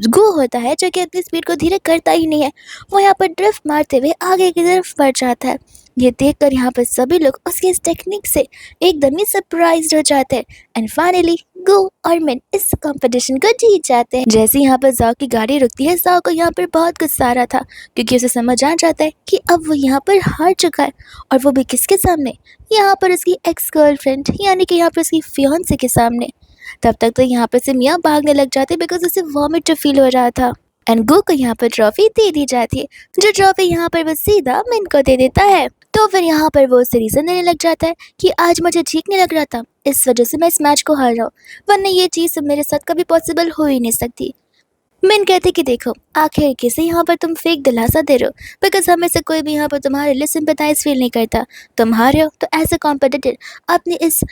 गो होता है जो कि अपनी स्पीड को धीरे करता ही नहीं है। वो यहाँ पर ड्रिफ्ट मारते हुए आगे की तरफ बढ़ जाता है। ये देखकर यहाँ पर सभी लोग उसके इस टेक्निक से एकदम ही सरप्राइज हो जाते हैं एंड फाइनली गो और मिन इस कंपटीशन को जीत जाते हैं। जैसे यहाँ पर जाओ की गाड़ी रुकती है, जाओ को यहाँ पर बहुत गुस्सा आ रहा था क्योंकि उसे समझ आ जाता है कि अब वो यहाँ पर हार चुका है, और वो भी किसके सामने, यहाँ पर उसकी एक्स गर्लफ्रेंड यानी कि यहाँ पर उसकी फियांसे के सामने। तब तक तो यहाँ पर से मियाँ भागने लग जाते बिकॉज उसे वॉमिट फील हो रहा था एंड गो को यहाँ पर ट्रॉफी दे दी जाती है, जो ट्रॉफी यहाँ पर वो सीधा मिन को दे देता है। तो फिर यहाँ पर वो उसे रीज़न देने लग जाता है कि आज मुझे ठीक नहीं लग रहा था, इस वजह से मैं इस मैच को हार रहा हूँ, वरना ये चीज़ मेरे साथ कभी पॉसिबल हो ही नहीं सकती। मिन कहते कि देखो आखिर किसे यहाँ पर तुम फेक दिलासा दे रहे हो, बिकॉज हमें से कोई भी यहाँ पर तुम्हारे लिए सिंपैथाइज फील नहीं करता। तुम हारे हो तो एज ए कॉम्पिटिटर अपनी इस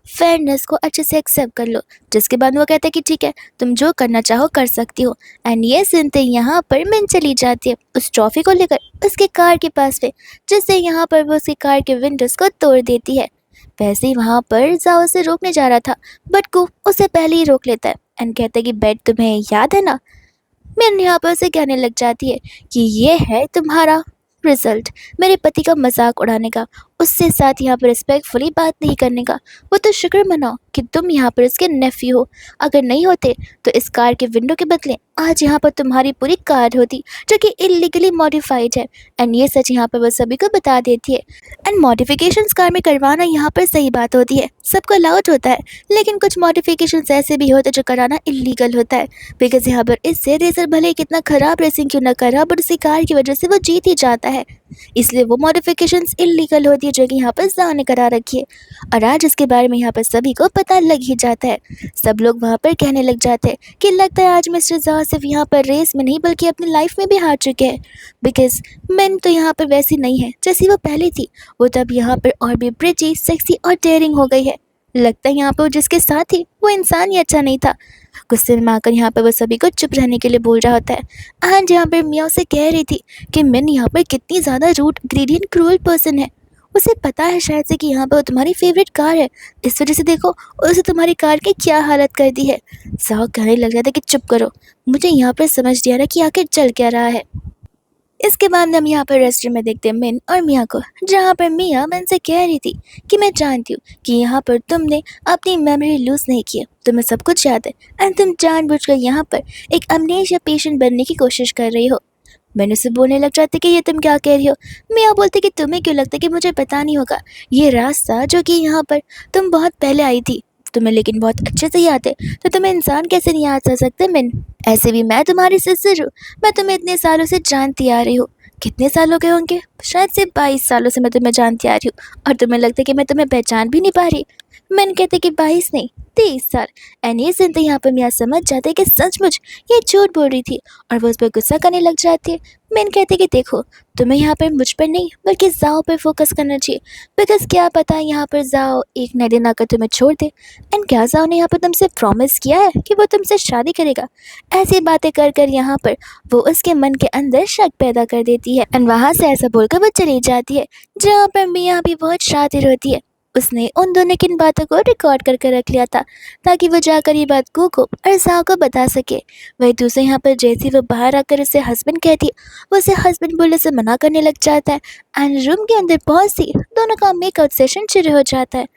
फेयरनेस को अच्छे से एक्सेप्ट कर लो। जिसके बाद वो कहते हैं कि ठीक है तुम जो करना चाहो कर सकती हो। एंड ये सुनते यहाँ पर मिन चली जाती है उस ट्रॉफी को लेकर उसके कार के पास पे, जिससे यहाँ पर वो उसकी कार के विंडोज को तोड़ देती है। वैसे ही वहाँ पर जाओ उसे रोकने जा रहा था, बट कू उसे पहले ही रोक लेता है एंड कहता है कि बेट तुम्हें याद है ना। मिन यहाँ पर उसे कहने लग जाती है कि ये है तुम्हारा रिजल्ट, मेरे पति का मजाक उड़ाने का, उससे साथ यहाँ पर रिस्पेक्टफुली बात नहीं करने का। वो तो शुक्र मनाओ कि तुम यहाँ पर उसके नेफ्यू हो, अगर नहीं होते तो इस कार के विंडो के बदले आज यहाँ पर तुम्हारी पूरी कार होती, जो कि इलीगली मॉडिफाइड है। एंड ये सच यहाँ पर वो सभी को बता देती है। एंड मॉडिफिकेशंस कार में करवाना यहाँ पर सही बात होती है, सबको अलाउड होता है, लेकिन कुछ मॉडिफिकेशंस ऐसे भी होते हैं जो कराना इलीगल होता है। बिकॉज यहाँ पर इससे रेसर भले ही कितना ख़राब रेसिंग क्यों ना करा, बट उसी कार की वजह से वो जीत ही जाता है, इसलिए वो मॉडिफिकेशंस इलीगल होती है जो कि यहाँ पर जाने करा रखी है। और आज इसके बारे में यहाँ पर सभी को पता लग ही जाता है। सब लोग वहाँ पर कहने लग जाते हैं कि लगता है आज मिस्टर ज़ा सिर्फ यहाँ पर रेस में नहीं बल्कि अपनी लाइफ में भी हार चुके हैं, बिकॉज मैन तो यहाँ पर वैसी नहीं है जैसी वो पहले थी, वो तब यहाँ पर और भी प्रिटी, सेक्सी और डेयरिंग हो गई है। लगता है यहाँ पर जिसके साथ थी वो इंसान ही अच्छा नहीं था। गुस्से में आकर यहाँ पर वो सभी को चुप रहने के लिए बोल रहा होता है एंड यहाँ पर मियाँ से कह रही थी कि मिन यहाँ पर कितनी ज़्यादा rude, greedy and cruel person है। उसे पता है शायद से कि यहाँ पर वो तुम्हारी फेवरेट कार है, इस वजह से देखो उसे तुम्हारी कार की क्या हालत कर दी है। साहब कहने लग जाता है कि चुप करो, मुझे यहाँ पर समझ नहीं आ रहा कि आखिर चल क्या रहा है। इसके बाद हम यहाँ पर रेस्टोरेंट में देखते हैं मिन और मियाँ को, जहाँ पर मियाँ मिन से कह रही थी कि मैं जानती हूँ कि यहाँ पर तुमने अपनी मेमोरी लूज नहीं की है, तुम्हें सब कुछ याद है एंड तुम जानबूझकर यहाँ पर एक अमनेशिया पेशेंट बनने की कोशिश कर रही हो। मैंने उसे बोलने लग जाती कि ये तुम क्या कह रही हो। मियाँ बोलती कि तुम्हें क्यों लगता है कि मुझे पता नहीं होगा, ये रास्ता जो कि यहाँ पर तुम बहुत पहले आई थी तुम्हें लेकिन बहुत अच्छे से याद है, तो तुम्हें इंसान कैसे नहीं याद कर सकते मिन। ऐसे भी मैं तुम्हारी सिस्टर हूँ, मैं तुम्हें इतने सालों से जानती आ रही हूँ। कितने साल हो गए होंगे, शायद से 22 सालों से मैं तुम्हें जानती आ रही हूँ, और तुम्हें लगता है कि मैं तुम्हें पहचान भी नहीं पा रही। मैंने कहते कि 22 नहीं 23 साल। एंड ये सुनते यहाँ पर मियाँ समझ जाते कि सचमुच ये झूठ बोल रही थी और वो उस पर गुस्सा करने लग जाती है। मैंने कहते कि देखो तुम्हें यहाँ पर मुझ पर नहीं बल्कि जाओ पर फोकस करना चाहिए, बिकॉज क्या पता यहाँ पर जाओ एक नए दिन आकर तुम्हें छोड़ दे। एंड क्या जाओ ने यहाँ पर तुमसे प्रॉमिस किया है कि वो तुमसे शादी करेगा। ऐसी बातें कर कर यहाँ पर वो उसके मन के अंदर शक पैदा कर देती है एंड वहाँ से ऐसा बोलकर वो चली जाती है, जहाँ पर मियाँ भी बहुत शातिर होती है। उसने उन दोनों की इन बातों को रिकॉर्ड करके रख लिया था ताकि वो जाकर ये बात गू को और जाओ को बता सके। वही दूसरे यहाँ पर जैसे वो बाहर आकर उसे हस्बैंड कहती है, वो उसे हस्बैंड बोलने से मना करने लग जाता है एंड रूम के अंदर पहुँचती दोनों का मेकआउट सेशन शुरू हो जाता है।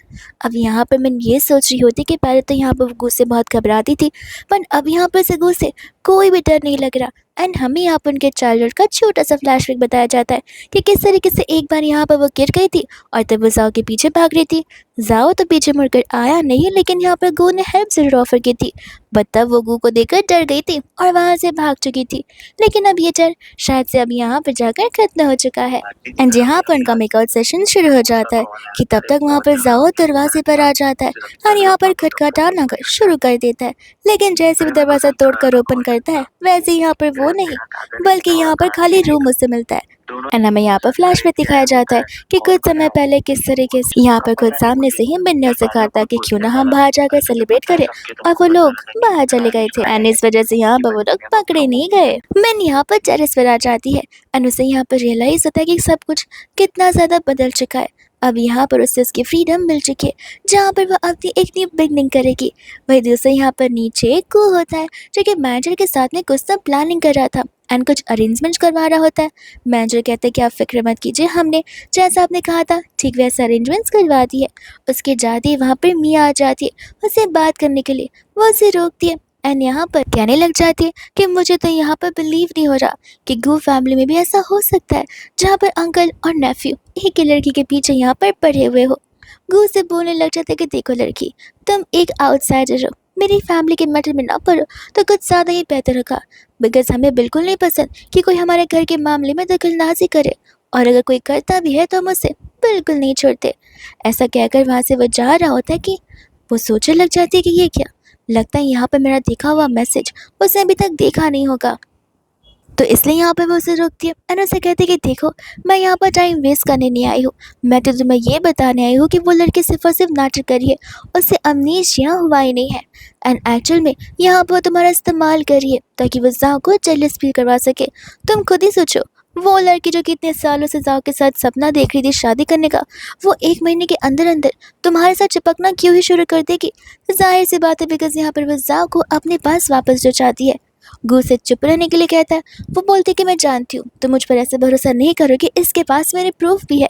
अब यहाँ पर मैं ये सोच रही होती कि पहले तो यहाँ पर गू से बहुत घबराती थी, पर अब यहाँ पर से गू से कोई भी डर नहीं लग रहा। एंड हमें यहाँ पर उनके चाइल्डहुड का छोटा सा फ्लैशबैक बताया जाता है कि किस तरीके से एक बार यहाँ पर वो गिर गई थी और तब वो जाओ के पीछे भाग रही थी। जाओ तो पीछे मुड़कर आया नहीं, लेकिन यहाँ पर गो ने हेल्प जरूर ऑफर की थी। बट तब वो गू को देखकर डर गई थी और वहां से भाग चुकी थी। लेकिन अब ये डर शायद से अब यहाँ पर जाकर खत्म हो चुका है। एंड यहाँ पर उनका मेकआउट सेशन शुरू हो जाता है कि तब तक वहाँ पर जाओ दरवाजे पर आ जाता है और यहाँ पर खटखटाना कर शुरू कर देता है। लेकिन जैसे वो दरवाजा तोड़कर ओपन करता है, वैसे यहाँ पर वो नहीं, बल्कि यहाँ पर खाली रूम उससे मिलता है। एंड हमें यहाँ पर फ्लैश में दिखाया जाता है कि कुछ समय पहले किस तरीके से यहाँ पर खुद सामने से ही मिन ने उसे कहा था कि क्यों ना हम बाहर जाकर सेलिब्रेट करें, और वो लोग बाहर चले गए थे। एंड इस वजह से यहाँ पर वो लोग पकड़े नहीं गए। मिन यहाँ पर टेरेस पर आ जाती है एंड उसे यहाँ पर रियलाइज होता है कि सब कुछ कितना ज्यादा बदल चुका है। अब यहाँ पर उससे उसकी फ्रीडम मिल चुकी है, जहाँ पर वह अपनी एक न्यू बिगनिंग करेगी। वही दूसरे यहाँ पर नीचे कू होता है, जो कि मैनेजर के साथ में कुछ सब प्लानिंग कर रहा था एंड कुछ अरेंजमेंट्स करवा रहा होता है। मैनेजर कहते हैं कि आप फिक्र मत कीजिए, हमने जैसा आपने कहा था ठीक वैसा अरेंजमेंट्स करवा दी है। उसके जाते ही वहाँ पर मिया आ जाती है उससे बात करने के लिए। वो उसे रोकती है एंड यहाँ पर कहने लग जाती है कि मुझे तो यहाँ पर बिलीव नहीं हो रहा कि गू फैमिली में भी ऐसा हो सकता है, जहाँ पर अंकल और नेफ्यू एक ही लड़की के पीछे यहाँ पर पड़े हुए हो। गू से बोलने लग जाते कि देखो लड़की, तुम एक आउटसाइडर हो, मेरी फैमिली के मैटर में ना पड़ो तो कुछ ज़्यादा ही बेहतर होगा। बिकॉज हमें बिल्कुल नहीं पसंद कि कोई हमारे घर के मामले में दखलंदाजी करे, और अगर कोई करता भी है तो हम उसे बिल्कुल नहीं छोड़ते। ऐसा कहकर वहाँ से वो जा रहा होता है कि वो सोचने लग जाती है कि ये क्या, लगता है यहाँ पर मेरा देखा हुआ मैसेज उसने अभी तक देखा नहीं होगा। तो इसलिए यहाँ पे वो उसे रोकती है एंड उसे कहती है कि देखो, मैं यहाँ पर टाइम वेस्ट करने नहीं आई हूँ, मैं तो तुम्हें ये बताने आई हूँ कि वो लड़की सिर्फ और सिर्फ नाटक करी है, उससे अमनीशिया हुआ ही नहीं है। एंड एक्चुअल में यहाँ पर वो तुम्हारा इस्तेमाल करी है ताकि वो जाओ को जेलस फील करवा सके। तुम खुद ही सोचो, वो लड़की जो कि इतने सालों से जाओ के साथ सपना देख रही थी शादी करने का, वो 1 महीने के अंदर अंदर तुम्हारे साथ चिपकना क्यों ही शुरू कर देगी। जाहिर सी बात है, बिकॉज यहाँ पर वो जाओ को अपने पास वापस जो चाहती है। गू से चुप रहने के लिए कहता है। वो बोलती कि मैं जानती हूँ तुम मुझ पर ऐसे भरोसा नहीं करोगे, इसके पास मेरे प्रूफ भी है।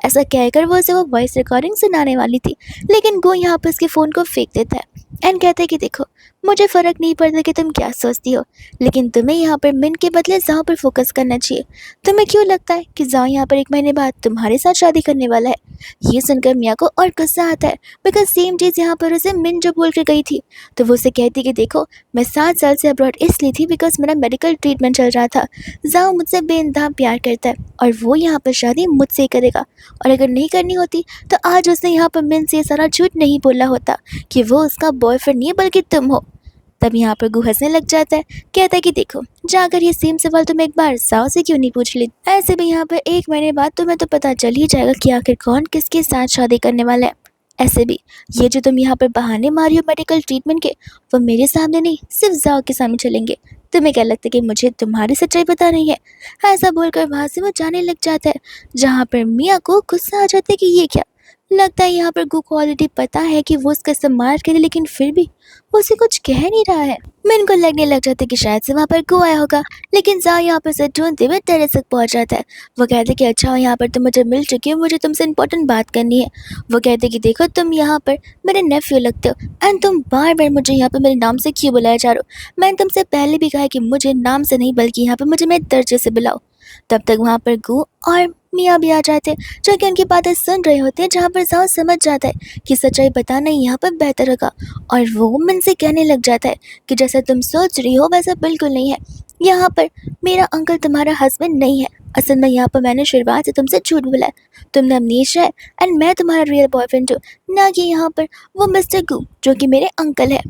ऐसा कहकर वो उसे वो वॉइस रिकॉर्डिंग सुनाने वाली थी, लेकिन गू यहाँ पर उसके फ़ोन को फेंक देता है एंड कहता है कि देखो, मुझे फ़र्क नहीं पड़ता कि तुम क्या सोचती हो, लेकिन तुम्हें यहाँ पर मिन के बदले जाओ पर फोकस करना चाहिए। तुम्हें क्यों लगता है कि जाओ यहाँ पर 1 महीने बाद तुम्हारे साथ शादी करने वाला है? ये सुनकर मिया को और गुस्सा आता है, बिकॉज सेम चीज़ यहाँ पर उसे मिन जो बोल के गई थी। तो वो उसे कहती कि देखो, मैं 7 साल से अब्रॉड इसलिए थी बिकॉज मेरा मेडिकल ट्रीटमेंट चल रहा था। जाओ मुझसे बेइंतहा प्यार करता है और वो यहाँ पर शादी मुझसे ही करेगा, और अगर नहीं करनी होती तो आज उसने यहाँ पर मिन से ये सारा झूठ नहीं बोला होता कि वो उसका बॉयफ्रेंड नहीं बल्कि तुम हो। तब यहाँ पर गू हंसने लग जाता है, कहता है कि देखो, जाकर ये सेम सवाल तुम एक बार साव से क्यों नहीं पूछ ली? ऐसे भी यहाँ पर 1 महीने बाद तुम्हें तो पता चल ही जाएगा कि आखिर कौन किसके साथ शादी करने वाला है। ऐसे भी ये जो तुम यहाँ पर बहाने मारी हो मेडिकल ट्रीटमेंट के, वो मेरे सामने नहीं सिर्फ जाओ के सामने चलेंगे। तुम्हें क्या लगता है कि मुझे तुम्हारी सच्चाई पता नहीं है? ऐसा बोलकर वहाँ से वो जाने लग जाता है, जहाँ पर मिया को गुस्सा आ जाता है कि ये क्या, लगता है यहाँ पर गू को ऑलरेडी पता है कि वो उसका इस्तेमाल करे, लेकिन फिर भी वो उसे कुछ कह नहीं रहा है। मिन को लगने लग जाता है कि शायद से वहाँ पर गू आया होगा, लेकिन जा यहाँ पर से ढूंढते हुए टेरेस तक पहुँच जाता है। वो कहते कि अच्छा यहाँ पर तुम मुझे मिल चुकी हो, मुझे तुमसे इंपॉर्टेंट बात करनी है। वो कहते कि देखो, तुम यहाँ पर मेरे नेफ्यू लगते हो एंड तुम बार बार मुझे यहाँ पर मेरे नाम से क्यों बुलाया जा रहे हो? मैंने तुमसे पहले भी कहा है कि मुझे नाम से नहीं बल्कि यहाँ पर मुझे मेरे दर्जे से बुलाओ। तब तक वहाँ पर गू और मियाँ भी आ जाते हैं, जो कि उनकी बातें सुन रहे होते हैं, जहाँ पर जाओ समझ जाता है कि सच्चाई बताना यहाँ पर बेहतर होगा। और वो मन से कहने लग जाता है कि जैसा तुम सोच रही हो वैसा बिल्कुल नहीं है। यहाँ पर मेरा अंकल तुम्हारा हस्बैंड नहीं है। असल में यहाँ पर मैंने शुरुआत से तुमसे झूठ बोला है। तुमने अमनीश है एंड मैं तुम्हारा रियल बॉयफ्रेंड हूँ, ना कि यहाँ पर वो मिस्टर गू जो कि मेरे अंकल है।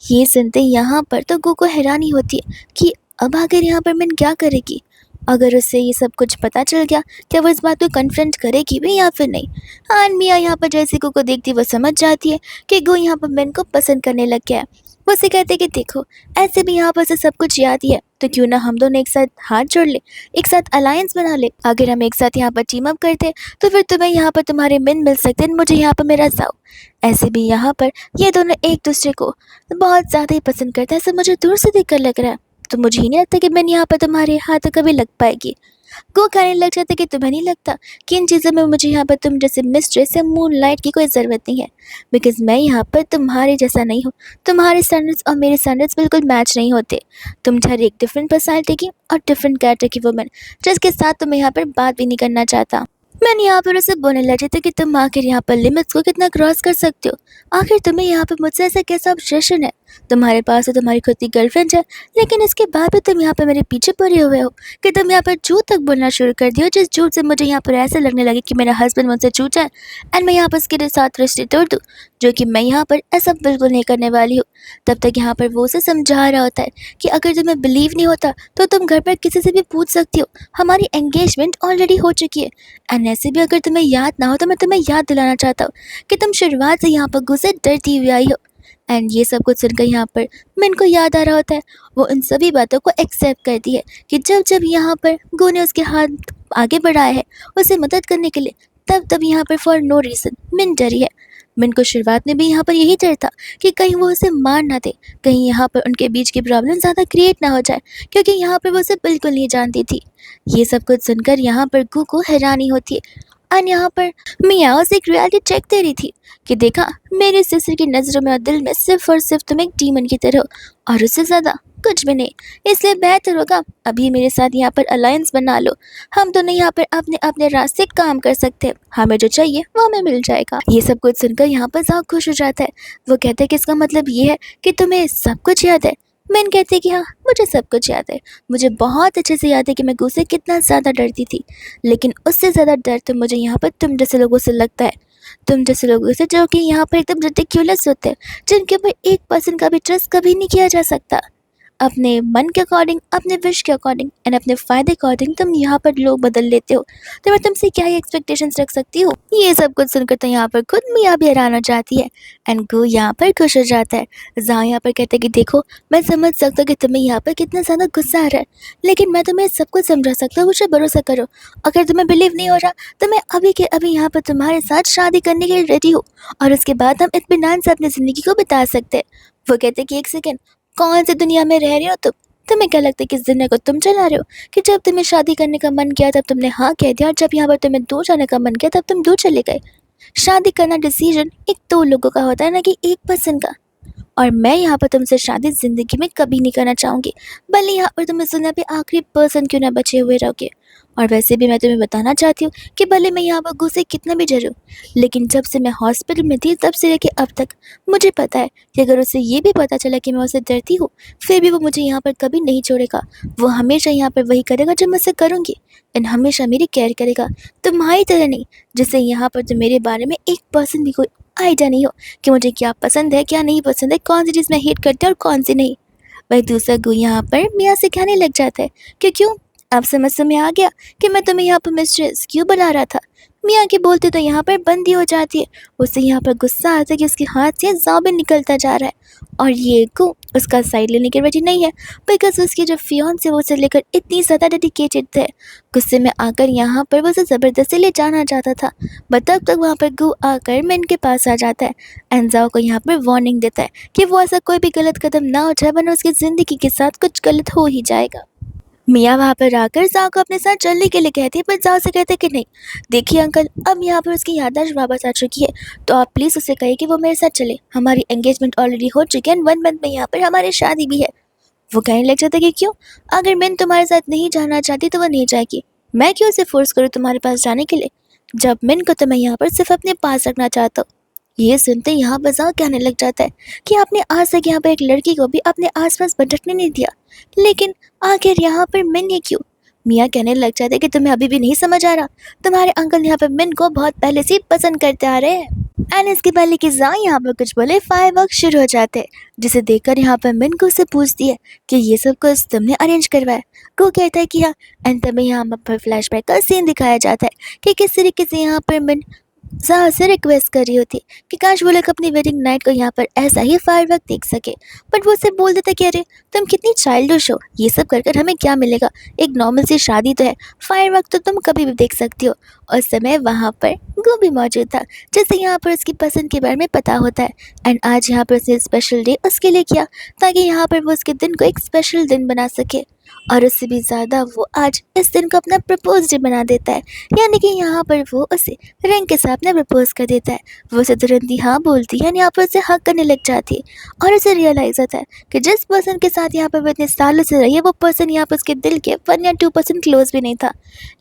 ये सुनते यहाँ पर तो गू को हैरानी होती है कि अब आखिर यहाँ पर मिन क्या करेगी। अगर उससे ये सब कुछ पता चल गया, क्या वो इस बात को कन्फ्रंट करेगी भी या फिर नहीं? हाँ, मिया यहाँ पर जैसे गू को देखती वो समझ जाती है कि गू यहाँ पर मिन को पसंद करने लग गया है। वो उसे कहते कि देखो, ऐसे भी यहाँ पर से सब कुछ याद ही है, तो क्यों ना हम दोनों एक साथ हाथ जोड़ ले, एक साथ अलायंस बना ले। अगर हम एक साथ यहाँ पर टीम अप करते तो फिर तुम्हें यहाँ पर तुम्हारे मिन मिल सकते हैं, मुझे यहाँ पर मेरा जाओ। ऐसे भी यहाँ पर ये दोनों एक दूसरे को बहुत ज़्यादा ही पसंद करते हैं, ऐसे मुझे दूर से देखकर लग रहा है। तो मुझे ही नहीं लगता कि मैंने यहाँ पर तुम्हारे हाथ कभी लग पाएगी। गो कहने लग जाता कि तुम्हें नहीं लगता कि इन चीज़ों में मुझे यहाँ पर तुम जैसे मिस्ट्रेस या मून लाइट की कोई ज़रूरत नहीं है, बिकॉज मैं यहाँ पर तुम्हारे जैसा नहीं हूँ। तुम्हारे स्टैंडर्ड्स और मेरे स्टैंडर्ड्स बिल्कुल मैच नहीं होते। तुम ठहरी एक डिफरेंट पर्सनैलिटी की और डिफरेंट कैरेक्टर की वुमेन, जिसके साथ तुम्हें यहाँ पर बात भी नहीं करना चाहता। मैंने यहाँ पर उसे बोलने लगी थी कि तुम आखिर यहाँ पर लिमिट्स को कितना क्रॉस कर सकते हो। आखिर तुम्हें यहाँ पर मुझसे ऐसा कैसा ऑब्सेशन है। तुम्हारे पास तो तुम्हारी खुद की गर्लफ्रेंड है, लेकिन इसके बाद भी तुम यहाँ पर मेरे पीछे पड़े हुए हो कि तुम यहाँ पर झूठ तक बोलना शुरू कर दियो, जिस झूठ से मुझे यहाँ पर ऐसे लगने लगे कि मेरा हस्बैंड मुझसे झूठा है एंड मैं यहाँ पर उसके साथ रिश्ते तोड़ दूँ, जो कि मैं यहाँ पर ऐसा बिल्कुल नहीं करने वाली हूँ। तब तक यहाँ पर वो उसे समझा रहा होता है कि अगर तुम्हें बिलीव नहीं होता तो तुम घर पर किसी से भी पूछ सकती हो, हमारी एंगेजमेंट ऑलरेडी हो चुकी है। एंड ऐसे भी अगर तुम्हें याद ना हो तो मैं तुम्हें याद दिलाना चाहता हूँ कि तुम शुरुआत से यहाँ पर गु से डरती हुई आई हो। एंड ये सब कुछ सुनकर यहाँ पर मिन को याद आ रहा होता है। वो उन सभी बातों को एक्सेप्ट करती है कि जब जब यहाँ पर गु ने उसके हाथ आगे बढ़ाया है उसे मदद करने के लिए, तब तब यहाँ पर फॉर नो रीज़न मिन डरी है। मिन को शुरुआत में भी यहाँ पर यही डर था कि कहीं वो उसे मार ना दे, कहीं यहाँ पर उनके बीच की प्रॉब्लम ज़्यादा क्रिएट ना हो जाए, क्योंकि यहाँ पर वो उसे बिल्कुल नहीं जानती थी। ये सब कुछ सुनकर यहाँ पर गु को हैरानी होती है। और यहाँ पर मियाँ उसे एक रियलिटी चेक दे रही थी कि देखा, मेरे सिस्टर की नज़रों में और दिल में सिर्फ और सिर्फ तुम एक डीमन की तरह हो और उससे ज़्यादा कुछ भी नहीं। इसलिए बेहतर होगा अभी मेरे साथ यहाँ पर अलायंस बना लो। हम दोनों यहाँ पर अपने अपने रास्ते काम कर सकते हैं, हमें जो चाहिए वो हमें मिल जाएगा। ये सब कुछ सुनकर यहाँ पर ज़्यादा खुश हो जाता है। वो कहते हैं कि इसका मतलब ये है कि तुम्हें सब कुछ याद है। मैंने कहती है कि हाँ, मुझे सब कुछ याद है। मुझे बहुत अच्छे से याद है कि मैं गू से कितना ज़्यादा डरती थी, लेकिन उससे ज़्यादा डर तो मुझे यहाँ पर तुम जैसे लोगों से लगता है। तुम जैसे लोगों से जो कि यहाँ पर एकदम रिडिक्युलस होते हैं, जिनके ऊपर 1% का भी ट्रस्ट कभी नहीं किया जा सकता। अपने मन के अकॉर्डिंग, अपने विश के अकॉर्डिंग एंड अपने फ़ायदे के अकॉर्डिंग तुम यहाँ पर लोग बदल लेते हो, तो मैं तुमसे क्या ही एक्सपेक्टेशंस रख सकती हूँ। ये सब कुछ सुनकर तो यहाँ पर खुद मियाँ भी हैरान हो जाती है एंड गो यहाँ पर खुश हो जाता है। जहाँ यहाँ पर कहते हैं कि देखो, मैं समझ सकता हूँ कि तुम्हें यहाँ पर कितना ज़्यादा गुस्सा आ रहा है, लेकिन मैं तुम्हें सब कुछ समझा सकता हूँ, मुझे भरोसा करो। अगर तुम्हें बिलीव नहीं हो रहा तो मैं अभी के अभी यहाँ पर तुम्हारे साथ शादी करने के लिए रेडी हूँ, और उसके बाद हम इत्मीनान से अपनी ज़िंदगी को बिता सकते हैं। वो कहते हैं कि एक सेकेंड, कौन सी दुनिया में रह रहे हो तुम? तुम्हें क्या लगता है कि इस दुनिया को तुम चला रहे हो कि जब तुम्हें शादी करने का मन किया तब तुमने हाँ कह दिया, और जब यहाँ पर तुम्हें दूर जाने का मन किया तब तुम दूर चले गए। शादी करना डिसीजन एक दो लोगों का होता है, ना कि एक पर्सन का। और मैं यहाँ पर तुमसे शादी ज़िंदगी में कभी नहीं करना चाहूँगी, भले यहाँ पर तुम इस दुनिया पे आखिरी पर्सन क्यों ना बचे हुए रहोगे। और वैसे भी मैं तुम्हें बताना चाहती हूँ कि भले मैं यहाँ पर गुस्से कितना भी डरूँ, लेकिन जब से मैं हॉस्पिटल में थी तब से लेके अब तक मुझे पता है कि अगर उसे ये भी पता चला कि मैं उसे डरती हूँ, फिर भी वो मुझे यहाँ पर कभी नहीं छोड़ेगा। वो हमेशा यहाँ पर वही करेगा जो मैं उसे करूँगी, एंड हमेशा मेरी केयर करेगा। तुम्हारी तरह नहीं, जिससे यहाँ पर तो मेरे बारे में 1% भी कोई आइडिया नहीं हो कि मुझे क्या पसंद है, क्या नहीं पसंद है, कौन सी चीज़ मैं हेट करती हूँ और कौन सी नहीं। वही दूसरा गु यहाँ पर मियाँ से कहने लग जाता है कि क्यों, अब समझ में आ गया कि मैं तुम्हें यहाँ पर मिस्ट्रेस क्यों बुला रहा था। मियाँ की बोलते तो यहाँ पर बंदी हो जाती है। उसे यहाँ पर गुस्सा आता है कि उसके हाथ से ज़ाबिन निकलता जा रहा है, और ये गु उसका साइड लेने की वजह नहीं है, बिकॉज उसकी जो फियांसे वो उसे लेकर इतनी ज़्यादा डेडिकेटेड थे। गुस्से में आकर यहाँ पर वो उसे ज़बरदस्ती ले जाना चाहता था, बट तब तक वहाँ पर गु आकर मिन के पास आ जाता है एंड जाओ को यहाँ पर वार्निंग देता है कि वो ऐसा कोई भी गलत कदम ना उठाए, वरना उसकी ज़िंदगी के साथ कुछ गलत हो ही जाएगा। मियाँ वहाँ पर आकर जाओ को अपने साथ चलने के लिए कहती है, पर जाओ से कहते कि नहीं, देखिए अंकल, अब यहाँ पर उसकी याददाश्त वापस आ चुकी है, तो आप प्लीज़ उसे कहिए कि वो मेरे साथ चले। हमारी एंगेजमेंट ऑलरेडी हो चुकी है एंड 1 मंथ में यहाँ पर हमारी शादी भी है। वो कहने लग जाता है कि क्यों, अगर मैं तुम्हारे साथ नहीं जाना चाहती तो वो नहीं जाएगी। मैं क्यों उसे फोर्स करूँ तुम्हारे पास जाने के लिए, जब मिन को तो मैं यहाँ पर सिर्फ अपने पास रखना चाहता हूँ। ये सुनते यहाँ बजाओ कहने लग जाता है कि आपने आज तक यहाँ पर एक लड़की को भी अपने आसपास भटकने नहीं दिया, लेकिन आखिर यहाँ पर मिन ये क्यों। मियाँ कहने लग जाते कि तुम्हें अभी भी नहीं समझ आ रहा, तुम्हारे अंकल यहाँ पर मिन को बहुत पहले से ही पसंद करते आ रहे हैं। एंड इसके पहले कि जाए यहाँ पर कुछ बोले, फायरवर्क शुरू हो जाते हैं, जिसे देखकर यहाँ पर मिन को उससे पूछती है कि ये सब कुछ तुमने अरेंज करवाया। को कहता है कि हाँ, एंड तभी यहाँ पर फ्लैशबैक का सीन दिखाया जाता है कि किस तरीके से यहाँ पर मिन ज़ाहिर से रिक्वेस्ट कर रही होती कि काश वो लोग अपनी वेडिंग नाइट को यहाँ पर ऐसा ही फायरवर्क देख सके, बट वो उसे बोल देता कि अरे तुम कितनी चाइल्डिश हो, ये सब कर कर हमें क्या मिलेगा, एक नॉर्मल सी शादी तो है, फायरवर्क तो तुम कभी भी देख सकती हो। उस समय वहाँ पर गो भी मौजूद था, जिसे यहाँ पर उसकी पसंद के बारे में पता होता है, एंड आज यहाँ पर उसने स्पेशल डे उसके लिए किया ताकि यहाँ पर वो उसके दिन को एक स्पेशल दिन बना सके। और उससे भी ज़्यादा वो आज इस दिन को अपना प्रपोज डे बना देता है। यानी कि यहाँ पर वो उसे रिंग के साथ में प्रपोज कर देता है। वो उसे तुरंत ही हाँ बोलती है, यहाँ पर उसे हक करने लग जाती है और उसे रियलाइज़ होता है कि जिस पर्सन के साथ यहाँ पर वो इतने सालों से रही है, वो पर्सन यहाँ पर उसके दिल के 1 या 2% क्लोज भी नहीं था।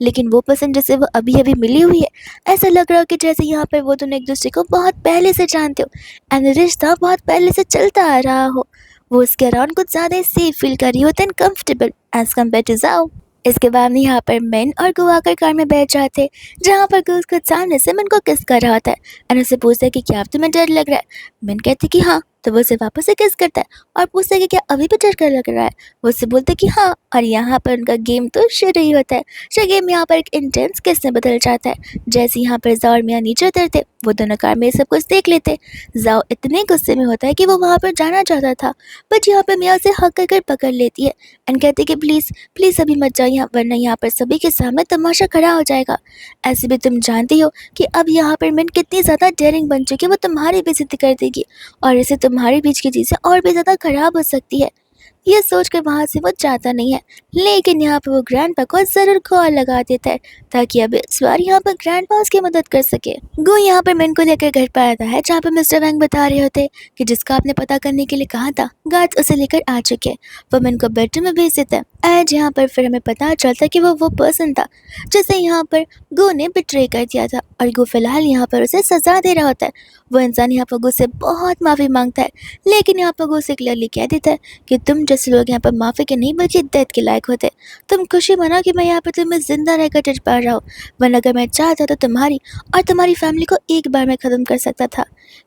लेकिन वो पर्सन जिससे वो अभी अभी मिली हुई है, ऐसा लग रहा हो कि जैसे यहाँ पर वो दोनों एक दूसरे को बहुत पहले से जानते हो एंड रिश्ता बहुत पहले से चलता आ रहा हो। वो उसके अराउंड कुछ ज़्यादा ही सेफ फील कर रही होती है and comfortable as compare to जाओ। इसके बाद में यहाँ पर मिन और गो आकर कार में बैठ जाते हैं, जहाँ पर गो उसके सामने से मिन को किस कर रहा होता है एंड उससे पूछता है कि क्या अब तुम्हें डर लग रहा है। मिन कहती कि हाँ, तो वो उसे वापस से किस करता है और पूछता है कि क्या अभी भी डर कर लग रहा है। वो उससे बोलते हैं कि हाँ, और यहाँ पर उनका गेम तो शुरू ही होता है। जो गेम यहाँ पर एक इंटेंस किस में बदल जाता है। जैसे यहाँ पर जाओ और मियाँ नीचे उतरते, वो दोनों कार में सब कुछ देख लेते। जाओ इतने गुस्से में होता है कि वो वहाँ पर जाना चाहता था, बट यहाँ पर मियाँ उसे हक कर पकड़ लेती है एंड कहती कि प्लीज़ प्लीज़ अभी मत जाओ यहाँ, वरना यहाँ पर सभी के सामने तमाशा खड़ा हो जाएगा। ऐसे भी तुम जानती हो कि अब यहाँ पर मिन कितनी ज़्यादा डेयरिंग बन चुकी है, वो तुम्हारी बेइज्जती कर देगी और इससे तुम्हारे बीच की चीज़ें और भी ज़्यादा खराब हो सकती है। ये सोचकर वहाँ से वो जाता नहीं है, लेकिन यहाँ पर वो ग्रैंडपा को ज़रूर कॉल लगा देता है ताकि अब इस बार यहाँ पर ग्रैंडपा उसकी मदद कर सके। गो यहाँ पर मिन को लेकर घर पर आता है, जहाँ पर मिस्टर वैंग बता रहे होते कि जिसका आपने पता करने के लिए कहा था, गार्ड उसे लेकर आ चुके हैं। वो मिन को बेडरूम में भेज देता है। आज यहाँ पर फिर हमें पता चलता है कि वो पर्सन था जिसे यहाँ पर गो ने बिट्रे कर दिया था और गो फिलहाल यहाँ पर उसे सजा दे रहा होता है। वो इंसान यहाँ पर गो से बहुत माफ़ी मांगता है, लेकिन यहाँ पर गो से क्लियरली कह देता है कि तुम जैसे लोग यहाँ पर माफ़ी के नहीं बल्कि डेथ के लायक होते। तुम खुशी मनाओ कि मैं यहाँ पर तुम्हें जिंदा रहकर टिट पा रहा हूँ, वरना अगर मैं चाहता तो तुम्हारी और तुम्हारी फैमिली को एक बार में ख़त्म कर सकता था।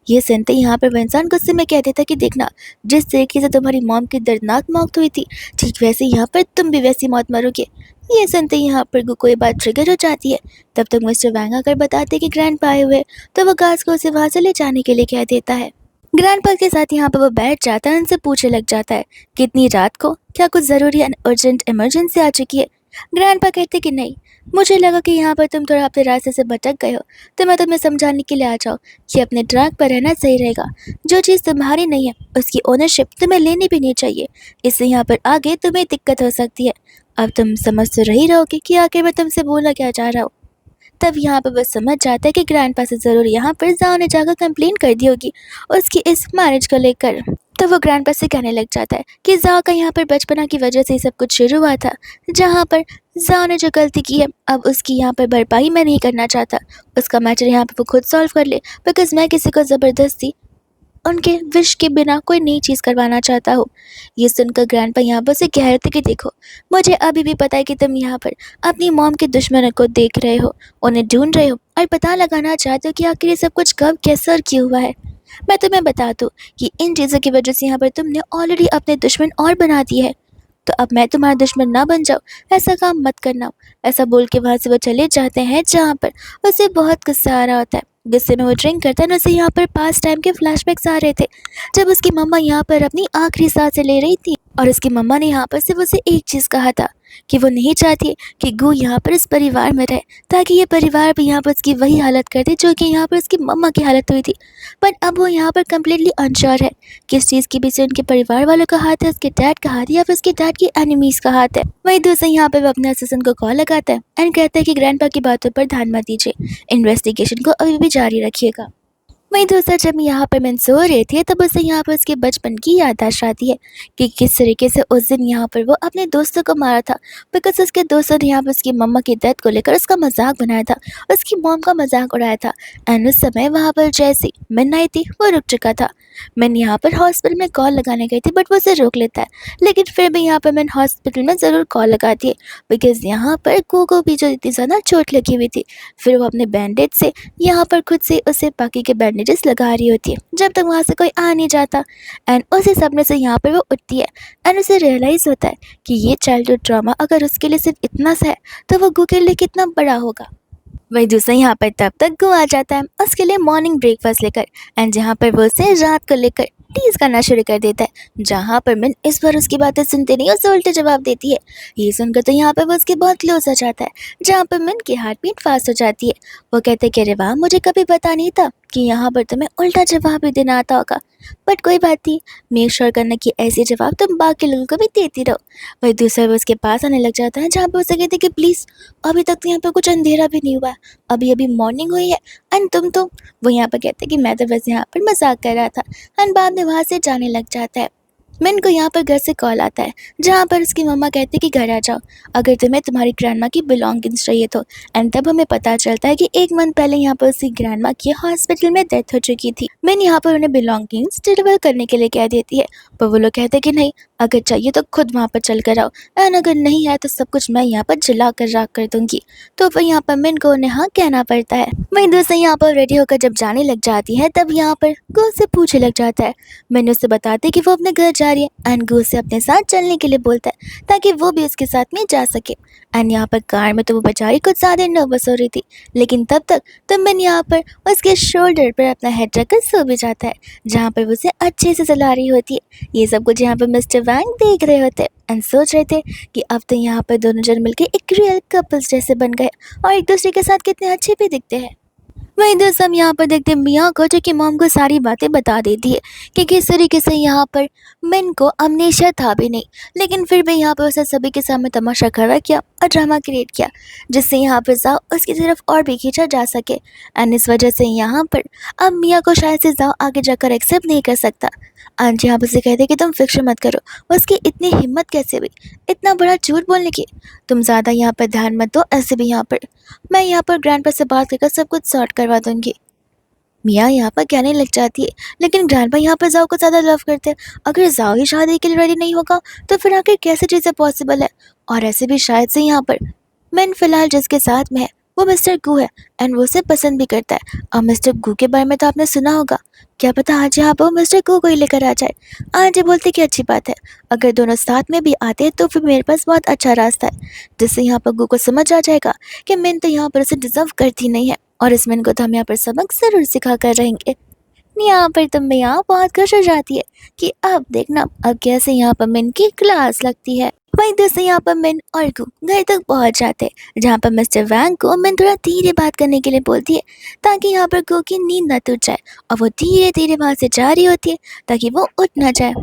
ये सुनते ही यहाँ पर वो इंसान गुस्से में कह देता कि देखना, जिस तरीके से तुम्हारी मॉम की दर्दनाक मौत हुई थी, ठीक वैसे यहाँ पर तुम भी वैसी मौत मरोगे। ये सुनते ही यहाँ पर कोई बात ट्रिगर हो जाती है। तब तक मिस्टर वैंग आकर बताते कि ग्रैंडपा आए हुए, तो वो गार्ड्स को उसे वहाँ से ले जाने के लिए कह देता है। ग्रैंडपा के साथ यहाँ पर वो बैठ जाता है, उनसे पूछने लग जाता है कि इतनी रात को क्या कुछ ज़रूरी एंड अर्जेंट इमरजेंसी आ चुकी है। ग्रैंडपा कहते कि नहीं, मुझे लगा कि यहाँ पर तुम थोड़ा अपने रास्ते से भटक गए हो, तो मैं तुम्हें समझाने के लिए आ जाऊँ कि अपने ट्रैक पर रहना सही रहेगा। जो चीज़ तुम्हारी नहीं है उसकी ओनरशिप तुम्हें लेनी भी नहीं चाहिए, इससे यहाँ पर आगे तुम्हें दिक्कत हो सकती है। अब तुम समझ तो रही रहोगे कि आखिर मैं तुमसे बोलना क्या चाह रहा हूँ। तब यहाँ पर वो समझ जाता है कि ग्रैंडपा से ज़रूर यहाँ पर जाओ ने जाकर कंप्लेन कर दी होगी उसकी इस मैरिज को लेकर। तो वो ग्रैंडपा से कहने लग जाता है कि जाओ का यहाँ पर बचपना की वजह से ही सब कुछ शुरू हुआ था, जहाँ पर जाओ ने जो गलती की है अब उसकी यहाँ पर भरपाई मैं नहीं करना चाहता। उसका मैटर यहाँ पर वो खुद सॉल्व कर ले, बिकॉज मैं किसी को ज़बरदस्ती उनके विश के बिना कोई नई चीज़ करवाना चाहता हूँ। ये सुनकर ग्रैंडपा यहाँ पर से कह रहे थे कि देखो, मुझे अभी भी पता है कि तुम यहाँ पर अपनी मॉम के दुश्मनों को देख रहे हो, उन्हें ढूंढ रहे हो और पता लगाना चाहते हो कि आखिर ये सब कुछ कब कैसे और क्यों हुआ है। मैं तुम्हें बता दूँ कि इन चीज़ों की वजह से यहाँ पर तुमने ऑलरेडी अपने दुश्मन और बना दिए हैं, तो अब मैं तुम्हारा दुश्मन ना बन जाऊँ, ऐसा काम मत करना। ऐसा बोल के वहाँ से वो चले जाते हैं, जहाँ पर उसे बहुत गुस्सा आ रहा होता है। गुस्से में वो ड्रिंक करता है, उसे यहाँ पर पास टाइम के फ्लैशबैक्स आ रहे थे, जब उसकी मम्मा यहाँ पर अपनी आखिरी सांसें ले रही थी और उसकी मम्मा ने यहाँ पर सिर्फ उसे एक चीज़ कहा था कि वो नहीं चाहती कि गू यहाँ पर इस परिवार में रहे, ताकि ये परिवार भी यहाँ पर उसकी वही हालत कर दे जो कि यहाँ पर उसकी मम्मा की हालत हुई थी। पर अब वो यहाँ पर कम्प्लीटली अनश्योर है किस चीज़ के पीछे उनके परिवार वालों का हाथ है, उसके डैड का हाथ है या फिर उसके डैड की एनिमीज़ का हाथ है। वहीं दूसरे यहाँ पर वो अपने असिस्टेंट को कॉल लगाता है एंड कहता है कि ग्रैंडपा की बातों पर ध्यान मत दीजिए, इन्वेस्टिगेशन को अभी भी जारी रखिएगा। वहीं दूसरा जब यहाँ पर मैं सो रही थी, तब उसे यहाँ पर उसके बचपन की याददाश्त आती है कि किस तरीके से उस दिन यहाँ पर वो अपने दोस्तों को मारा था, बिकॉज उसके दोस्तों ने यहाँ पर उसकी मम्मा की डेथ को लेकर उसका मजाक बनाया था, उसकी मॉम का मजाक उड़ाया था। एंड उस समय वहाँ पर जैसी मिन आई थी वो रुक चुका था। मिन यहाँ पर हॉस्पिटल में कॉल लगाने गई थी, बट वो उसे रोक लेता है, लेकिन फिर भी यहाँ पर मिन हॉस्पिटल में ज़रूर कॉल लगाती है, बिकॉज यहाँ पर को भी जो इतनी ज़्यादा चोट लगी हुई थी। फिर वो अपने बैंडेज से यहाँ पर खुद से उसे बाकी के बैंडेजेस लगा रही होती है, जब तक वहाँ से कोई आ नहीं जाता। एंड उसी सपने से यहाँ पर वो उठती है एंड उसे रियलाइज़ होता है कि ये चाइल्डहुड ट्रॉमा अगर उसके लिए सिर्फ इतना सा है, तो वो गु के लिए कितना बड़ा होगा। वही दूसरा यहाँ पर तब तक गु आ जाता है उसके लिए मॉर्निंग ब्रेकफास्ट लेकर, एंड जहाँ पर वो उसे रात को लेकर टीज करना शुरू कर देता है, जहाँ पर मिन इस बार उसकी बातें सुनते नहीं, उसे उल्टे जवाब देती है। ये सुनकर तो यहाँ पर वो उसके बहुत क्लोज हो जाता है, जहाँ पर मिन की हार्ट बीट फास्ट हो जाती है। वो कहते कि अरे वाह, मुझे कभी पता नहीं था कि यहाँ पर तुम्हें उल्टा जवाब भी देना आता होगा, बट कोई बात नहीं, मेक श्योर करना कि ऐसे जवाब तुम बाकी लोगों को भी देती रहो। वही दूसरा भी उसके पास आने लग जाता है, जहाँ पर उसे कहते कि प्लीज़, अभी तक तो यहाँ पर कुछ अंधेरा भी नहीं हुआ है, अभी अभी मॉर्निंग हुई है, एंड तुम तो। वो यहाँ पर कहते कि मैं तो बस यहाँ पर मजाक कर रहा था, एंड बाद में वहाँ से जाने लग जाता है। मिन को यहाँ पर घर से कॉल आता है, जहाँ पर उसकी मम्मा कहती कि घर आ जाओ, अगर तुम्हें तुम्हारी ग्रैंडमा की बिलोंगिंग्स चाहिए तो। एंड तब हमें पता चलता है कि एक मंथ पहले यहाँ पर उसकी ग्रैंडमा की हॉस्पिटल में डेथ हो चुकी थी। मिन यहाँ पर उन्हें बिलोंगिंग्स डिलीवर करने के लिए कह देती है, पर वो लोग कहते कि नहीं, अगर चाहिए तो खुद वहाँ पर चल कर आओ, एंड अगर नहीं है तो सब कुछ मैं यहाँ पर जला कर राख कर दूंगी। तो फिर यहाँ पर मिन को उन्हें हाँ कहना पड़ता है। वहीं दूसरे यहाँ पर रेडी होकर जब जाने लग जाती है, तब यहाँ पर गो से पूछने लग जाता है। मैंने उसे बताते कि वो अपने घर जा रही है, एंड गो से अपने साथ चलने के लिए बोलता है ताकि वो भी उसके साथ में जा सके। एंड यहाँ पर कार में तो वो बेचारी कुछ ज़्यादा नर्वस हो रही थी, लेकिन तब तक तो मैंने यहाँ पर उसके शोल्डर पर अपना हेड रखकर सो भी जाता है, जहाँ पर वो उसे अच्छे से चला रही होती है। ये सब कुछ यहाँ पर मिस्टर वैंग देख रहे होते हैं एंड सोच रहे थे कि अब तो यहाँ पर दोनों जन मिलकर एक रियल कपल्स जैसे बन गए और एक दूसरे के साथ कितने अच्छे भी दिखते हैं। वहीं दोस्त हम यहाँ पर देखते हैं मियाँ को, जो कि मॉम को सारी बातें बता देती है कि किस तरीके से यहाँ पर मिन को अमनेशिया था भी नहीं, लेकिन फिर भी यहाँ पर उसे सभी के सामने तमाशा खड़ा किया और ड्रामा क्रिएट किया, जिससे यहाँ पर जाओ उसकी तरफ और भी खींचा जा सके। एंड इस वजह से यहाँ पर अब मियाँ को शायद से जाओ आगे जाकर एक्सेप्ट नहीं कर सकता। आंटी यहाँ पर उसे कहते कि तुम फिक्र मत करो, उसकी इतनी हिम्मत कैसे हुई इतना बड़ा झूठ बोलने की, तुम ज़्यादा यहाँ पर ध्यान मत दो, ऐसे भी यहाँ पर मैं यहाँ पर ग्रैंडपा से बात करके सब कुछ सॉर्ट करवा दूंगी। मियाँ यहाँ पर कहने लग जाती है, लेकिन ग्रैंडपा यहाँ पर जाओ को ज़्यादा लव करते हैं, अगर जाओ ही शादी के लिए रेडी नहीं होगा तो फिर आखिर कैसे चीज़ें पॉसिबल है। और ऐसे भी शायद से यहाँ पर मैन फिलहाल जिसके साथ में है वो मिस्टर गू है, एंड वो उसे पसंद भी करता है। और मिस्टर गू के बारे में तो आपने सुना होगा, क्या पता आज यहाँ पर वो मिस्टर गू को ही लेकर आ जाए। आज ये बोलते कि अच्छी बात है, अगर दोनों साथ में भी आते हैं तो फिर मेरे पास बहुत अच्छा रास्ता है, जिससे यहाँ पर गू को समझ आ जाएगा कि मैन तो यहाँ पर उसे डिजर्व करती नहीं है, और इस मैन को तो हम यहाँ पर सबक जरूर सिखा कर रहेंगे। यहाँ पर तो मैं यहाँ बहुत खुश हो जाती है कि अब देखना अब कैसे यहाँ पर मिन की क्लास लगती है। वहीं दूसरे यहाँ पर मिन और गू घर तक पहुँच जाते हैं, जहाँ पर मिस्टर वैंग को मिन थोड़ा धीरे बात करने के लिए बोलती है ताकि यहाँ पर गू की नींद न टूट जाए, और वो धीरे धीरे वहाँ से जा रही होती है ताकि वो उठ ना जाए।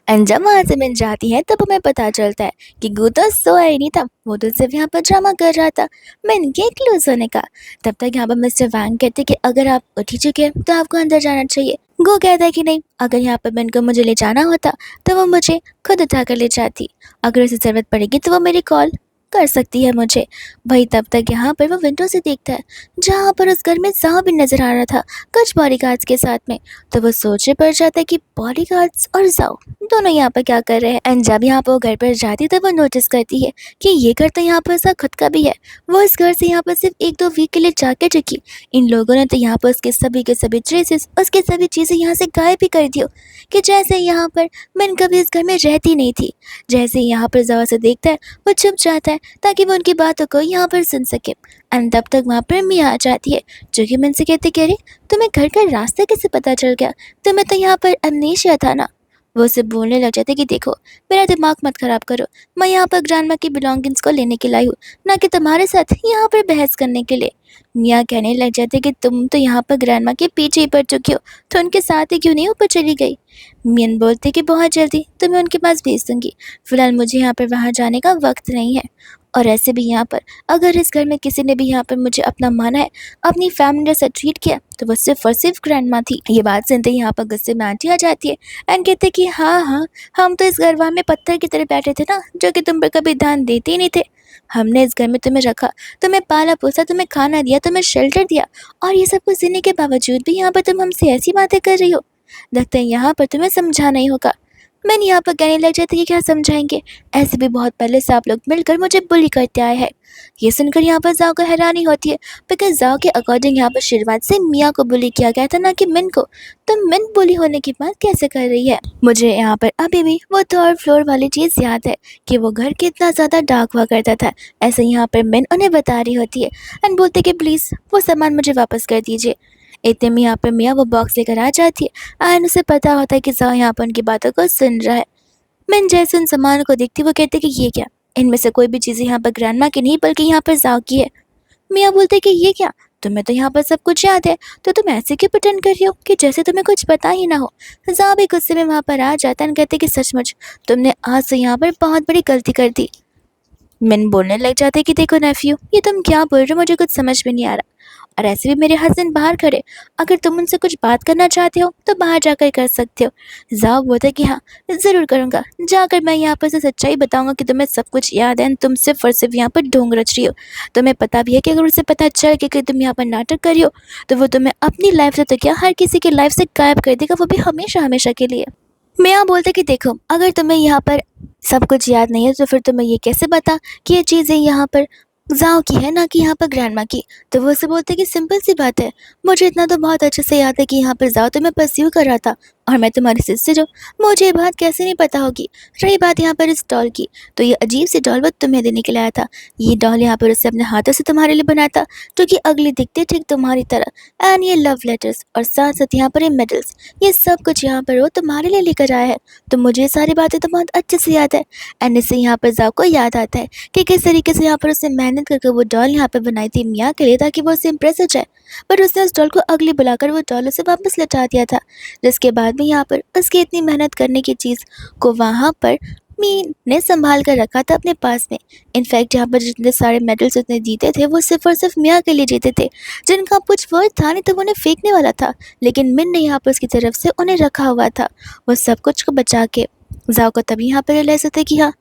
एंड जब वहाँ से मिल जाती है तब हमें पता चलता है कि गू तो सोया ही नहीं था, वो तो सिर्फ यहाँ पर ड्रामा कर रहा था मिन के क्लोज होने का। तब तक यहाँ पर मिस्टर वैंग कहते कि अगर आप उठ ही चुके हैं तो आपको अंदर जाना चाहिए। गो कहता है कि नहीं, अगर यहाँ पर मिन को मुझे ले जाना होता तो वो मुझे खुद उठा कर ले जाती, अगर उसे ज़रूरत पड़ेगी तो वो मेरी कॉल कर सकती है मुझे। भाई तब तक यहाँ पर वो विंडो से देखता है, जहाँ पर उस घर में जाओ भी नजर आ रहा था कुछ बॉडीगार्ड्स के साथ में, तो वो सोचे पड़ जाता है कि बॉडीगार्ड्स और जाओ दोनों यहाँ पर क्या कर रहे हैं। एंड जब यहाँ पर वो घर पर जाती है तो वो नोटिस करती है कि ये घर तो यहाँ पर उसका खुद का भी है, वो इस घर से यहाँ पर सिर्फ 1-2 वीक के लिए जाके चुकी, इन लोगों ने तो यहाँ पर उसके सभी के सभी ट्रेसेस, उसके सभी चीज़ें यहाँ से गायब भी कर दी हो, कि जैसे यहाँ पर मिन कभी इस घर में रहती नहीं थी। जैसे ही यहाँ पर जावा से देखता है वो चुप जाता है ताकि वो उनकी बातों को यहाँ पर सुन सके। एंड तब तक वहाँ पर मियाँ आ जाती है, जो कि मिन से कहती कि अरे तुम्हें घर का रास्ता कैसे पता चल गया, तुम्हें तो यहाँ पर अमनेशिया था ना। वो उसे बोलने लग जाते कि देखो मेरा दिमाग मत खराब करो, मैं यहाँ पर ग्रैंडमा की बिलोंगिंग्स को लेने के लाई हूँ, ना कि तुम्हारे साथ यहाँ पर बहस करने के लिए। मियाँ कहने लग जाते कि तुम तो यहाँ पर ग्रैंडमा के पीछे ही पड़ चुकी हो, तो उनके साथ ही क्यों नहीं ऊपर चली गई। मियन बोलते कि बहुत जल्दी तुम्हें उनके पास भेज दूंगी, फिलहाल मुझे यहाँ पर वहाँ जाने का वक्त नहीं है। और ऐसे भी यहाँ पर अगर इस घर में किसी ने भी यहाँ पर मुझे अपना माना है, अपनी फैमिली जैसा ट्रीट किया, तो वो सिर्फ और सिर्फ ग्रैंडमा थी। ये बात सुनते ही यहाँ पर गुस्से में आंटी आ जाती है एंड कहते कि हाँ हाँ, हम तो इस घर में पत्थर की तरह बैठे थे ना, जो कि तुम पर कभी ध्यान देते ही नहीं थे। हमने इस घर में तुम्हें रखा, तुम्हें पाला पोसा, तुम्हें खाना दिया, तुम्हें शेल्टर दिया, और ये सब कुछ देने के बावजूद भी यहाँ पर तुम हमसे ऐसी बातें कर रही हो। लगता है यहाँ पर तुम्हें समझाना ही होगा। मैंने यहाँ पर कहने लग जाती कि क्या समझाएंगे, ऐसे भी बहुत पहले से आप लोग मिलकर मुझे बुली करते आए हैं। ये सुनकर यहाँ पर जाओ को हैरानी होती है, बिकॉज जाओ के अकॉर्डिंग यहाँ पर शुरुआत से मियाँ को बुली किया गया था, ना कि मिन को। तो मिन बुली होने की बात कैसे कर रही है। मुझे यहाँ पर अभी भी वो थर्ड फ्लोर वाली चीज़ याद है कि वो घर कितना ज़्यादा डार्क हुआ करता था। ऐसे यहाँ पर मिन उन्हें बता रही होती है एंड बोलते कि प्लीज़ वो सामान मुझे वापस कर दीजिए। इतने में यहाँ पर मियाँ वो बॉक्स लेकर आ जाती है एंड उसे पता होता है कि जाओ यहाँ पर उनकी बातों को सुन रहा है। मैंने जैसे उन सामानों को देखती वो कहते कि ये क्या, इनमें से कोई भी चीज़ें यहाँ पर ग्रैंडमा की नहीं बल्कि यहाँ पर जाओ की है। मियाँ बोलते कि ये क्या, तुम्हें तो यहाँ पर सब कुछ याद है, तो तुम ऐसे क्यों प्रिटेंड कर रही हो कि जैसे तुम्हें कुछ पता ही ना हो। जाओ भी गुस्से में वहाँ पर आ जाता है, कहते कि सचमुच तुमने आज से यहाँ पर बहुत बड़ी गलती कर दी। मिन बोलने लग जाते कि देखो नेफ्यू, ये तुम क्या बोल रहे हो, मुझे कुछ समझ में नहीं आ रहा। और ऐसे भी मेरे हस्बैंड बाहर खड़े, अगर तुम उनसे कुछ बात करना चाहते हो तो बाहर जाकर कर सकते हो। जाओ बोलते कि हाँ ज़रूर करूँगा, जाकर मैं यहाँ पर से सच्चाई बताऊंगा कि तुम्हें सब कुछ याद है, तुम सिर्फ और सिर्फ यहाँ पर ढोंग रच रही हो। तुम्हें पता भी है कि अगर उसे पता चल गया कि तुम यहाँ पर नाटक कर रही हो तो वो तुम्हें अपनी लाइफ से तो क्या हर किसी की लाइफ से गायब कर देगा, वो भी हमेशा हमेशा के लिए। मियाँ बोलते कि देखो, अगर तुम्हें यहाँ पर सब कुछ याद नहीं है तो फिर तुम्हें ये कैसे पता कि ये चीज़ें यहाँ पर जाओ की है ना कि यहाँ पर ग्रैंडमा की। तो वो उसे बोलते कि सिंपल सी बात है, मुझे इतना तो बहुत अच्छे से याद है कि यहाँ पर जाओ तो मैं परस्यू कर रहा था और मैं तुम्हारी सिस्टर हूँ, मुझे ये बात कैसे नहीं पता होगी। रही बात यहाँ पर इस डॉल की, तो ये अजीब सी डॉल वो तुम्हें देने के लिए आया था। ये डॉल यहाँ पर उससे अपने हाथों से तुम्हारे लिए बनाया था, जो कि अगली दिखती ठीक तुम्हारी तरह। एंड ये लव लेटर्स और साथ साथ यहाँ पर ये मेडल्स, ये सब कुछ यहाँ पर वो तुम्हारे लिए लेकर आया है। तो मुझे ये सारी बातें तो बहुत अच्छे से याद है। एंड इससे यहाँ पर जाओ को याद आता है कि किस तरीके से यहाँ पर उसने मेहनत करके वो डॉल यहाँ पर बनाई थी मियाँ के लिए, ताकि वो उससे इम्प्रेस हो जाए। बट उसने उस डॉल को अगली बुलाकर वो डॉल उसे वापस लौटा दिया था, जिसके बाद में यहाँ पर उसकी इतनी मेहनत करने की चीज़ को वहाँ पर मीन ने संभाल कर रखा था अपने पास में। इनफैक्ट यहाँ पर जितने सारे मेडल्स उसने जीते थे वो सिर्फ और सिर्फ मियाँ के लिए जीते थे, जिनका कुछ वर्थ था नहीं तो वो उन्हें फेंकने वाला था, लेकिन मिन ने यहाँ पर उसकी तरफ से उन्हें रखा हुआ था, वो सब कुछ को बचा के। जाओ को तभी यहाँ पर रियलाइज होता है कि हाँ,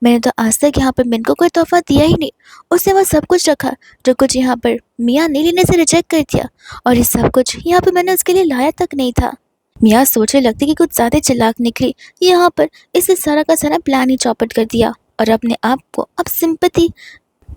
मैंने तो आज तक यहाँ पर मिन को कोई तोहफा दिया ही नहीं। उसने वो सब कुछ रखा जो कुछ यहाँ पर मियाँ ने लेने से रिजेक्ट कर दिया, और ये सब कुछ यहाँ पर मैंने उसके लिए लाया तक नहीं था। मियाँ सोचने लगती कि कुछ ज़्यादा चालाक निकली यहाँ पर, इससे सारा का सारा प्लान ही चौपट कर दिया और अपने आप को अब सिंपैथी